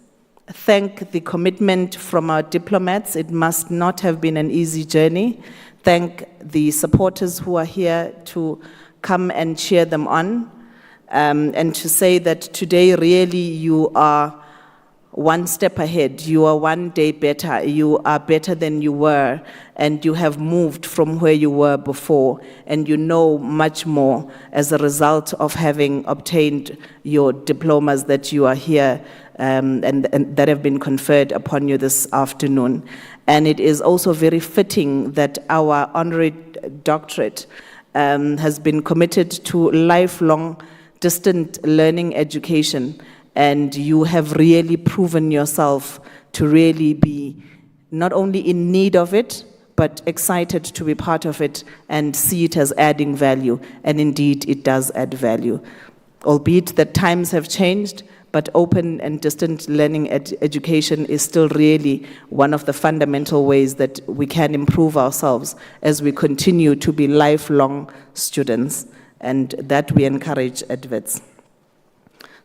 thank the commitment from our diplomats. It must not have been an easy journey. Thank the supporters who are here to come and cheer them on, and to say that today really you are one step ahead. You are one day better. You are better than you were, and you have moved from where you were before, and you know much more as a result of having obtained your diplomas that you are here and that have been conferred upon you this afternoon. And it is also very fitting that our honorary doctorate has been committed to lifelong distant learning education, and you have really proven yourself to really be not only in need of it, but excited to be part of it and see it as adding value. And indeed, it does add value. Albeit that times have changed, but open and distant learning education is still really one of the fundamental ways that we can improve ourselves as we continue to be lifelong students, and that we encourage at WITS.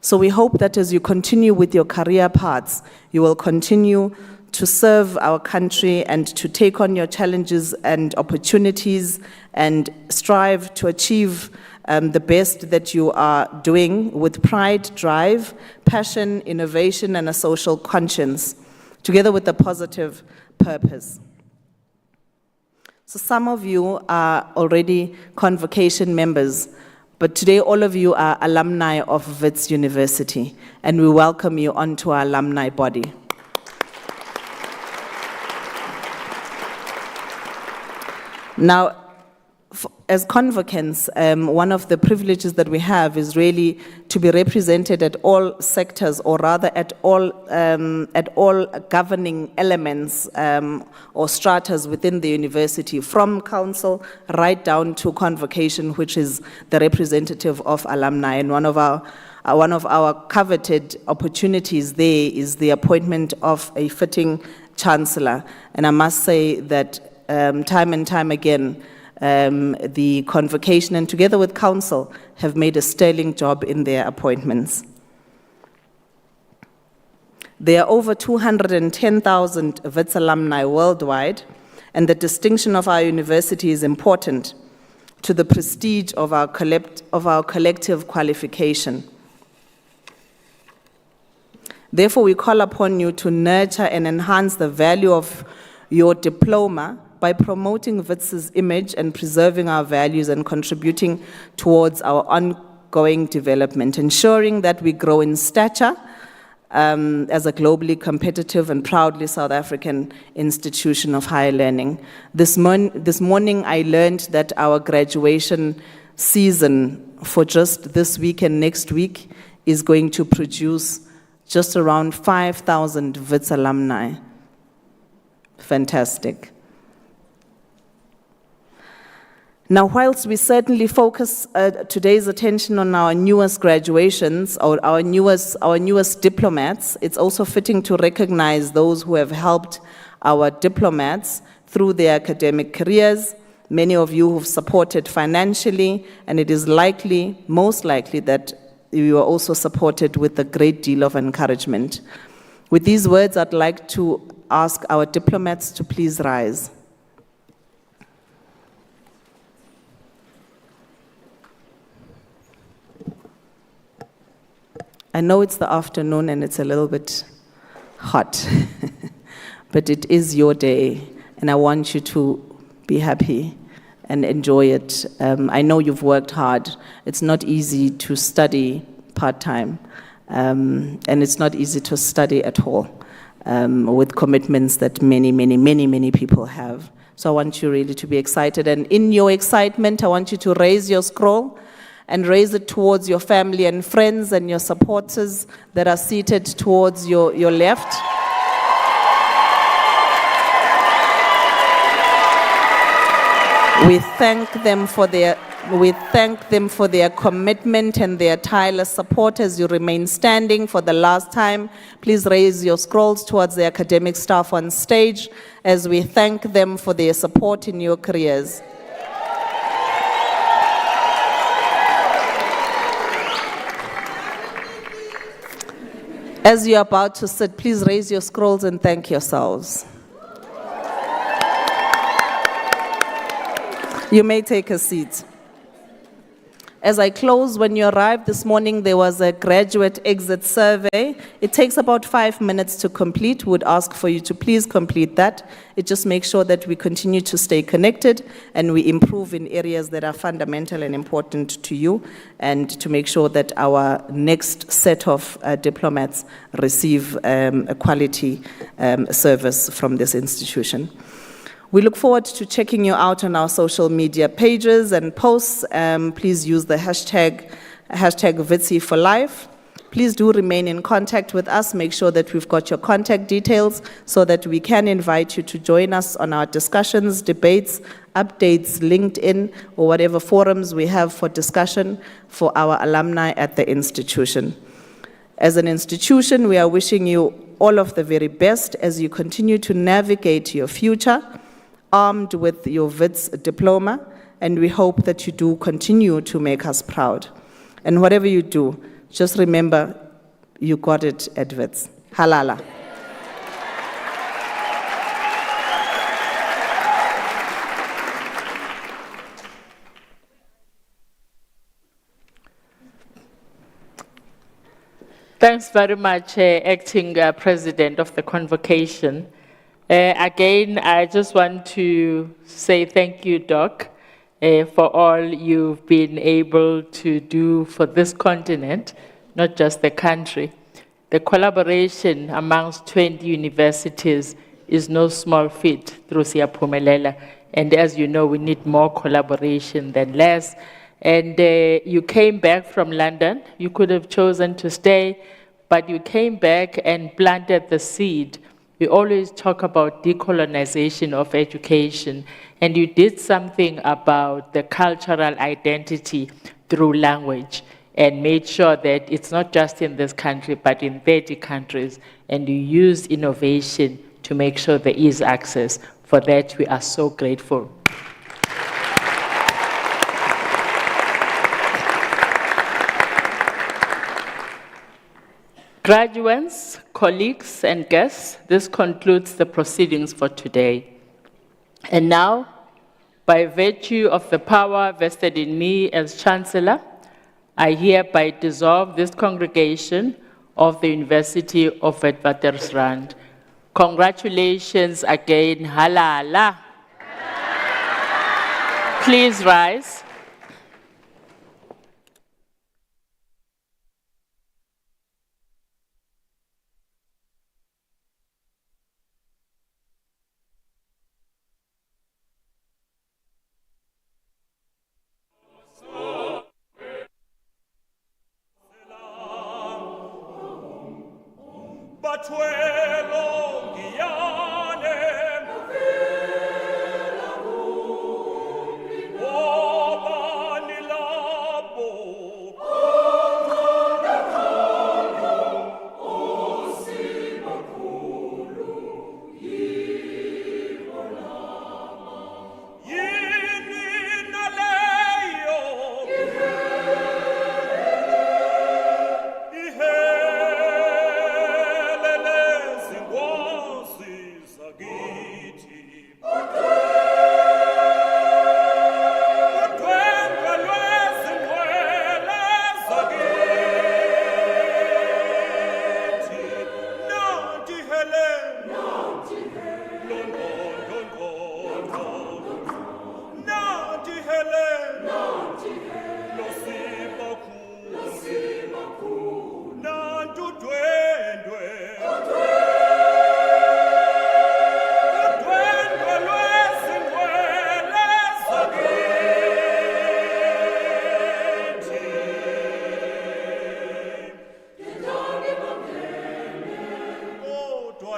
So we hope that as you continue with your career paths, you will continue to serve our country and to take on your challenges and opportunities and strive to achieve the best that you are doing with pride, drive, passion, innovation, and a social conscience, together with a positive purpose. So some of you are already Convocation members, but today all of you are alumni of WITS University, and we welcome you onto our alumni body. Now, as convocants, one of the privileges that we have is really to be represented at all sectors, or rather at all governing elements or stratas within the university, from council right down to convocation, which is the representative of alumni. And one of our coveted opportunities there is the appointment of a fitting chancellor. And I must say that time and time again, the convocation and together with council have made a sterling job in their appointments. There are over 210,000 WITS alumni worldwide, and the distinction of our university is important to the prestige of our collective qualification. Therefore, we call upon you to nurture and enhance the value of your diploma by promoting WITS's image and preserving our values and contributing towards our ongoing development, ensuring that we grow in stature as a globally competitive and proudly South African institution of higher learning. This morning I learned that our graduation season for just this week and next week is going to produce just around 5,000 WITS alumni. Fantastic. Now, whilst we certainly focus today's attention on our newest graduations, or our newest diplomats, it's also fitting to recognize those who have helped our diplomats through their academic careers, many of you who've supported financially, and it is likely, most likely, that you are also supported with a great deal of encouragement. With these words, I'd like to ask our diplomats to please rise. I know it's the afternoon and it's a little bit hot, but it is your day, and I want you to be happy and enjoy it. I know you've worked hard. It's not easy to study part-time, and it's not easy to study at all with commitments that many people have. So I want you really to be excited, and in your excitement, I want you to raise your scroll and raise it towards your family and friends and your supporters that are seated towards your left. We thank them for their commitment and their tireless support as you remain standing for the last time. Please raise your scrolls towards the academic staff on stage as we thank them for their support in your careers. As you're about to sit, please raise your scrolls and thank yourselves. You may take a seat. As I close, when you arrived this morning, there was a graduate exit survey. It takes about 5 minutes to complete. We would ask for you to please complete that. It just makes sure that we continue to stay connected and we improve in areas that are fundamental and important to you, and to make sure that our next set of diplomats receive a quality service from this institution. We look forward to checking you out on our social media pages and posts. Please use the hashtag Vitsi for life. Please do remain in contact with us. Make sure that we've got your contact details so that we can invite you to join us on our discussions, debates, updates, LinkedIn, or whatever forums we have for discussion for our alumni at the institution. As an institution, we are wishing you all of the very best as you continue to navigate your future, armed with your WITS diploma, and we hope that you do continue to make us proud. And whatever you do, just remember, you got it at WITS. Halala. Thanks very much, Acting President of the Convocation. Again, I just want to say thank you, Doc, for all you've been able to do for this continent, not just the country. The collaboration amongst 20 universities is no small feat through Siyaphumelela. And as you know, we need more collaboration than less. And you came back from London. You could have chosen to stay, but you came back and planted the seed. We always talk about decolonization of education, and you did something about the cultural identity through language and made sure that it's not just in this country, but in 30 countries, and you use innovation to make sure there is access. For that, we are so grateful. Graduates, colleagues, and guests, this concludes the proceedings for today. And now, by virtue of the power vested in me as Chancellor, I hereby dissolve this congregation of the University of Witwatersrand. Congratulations again, halala. Please rise.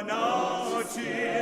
Nachi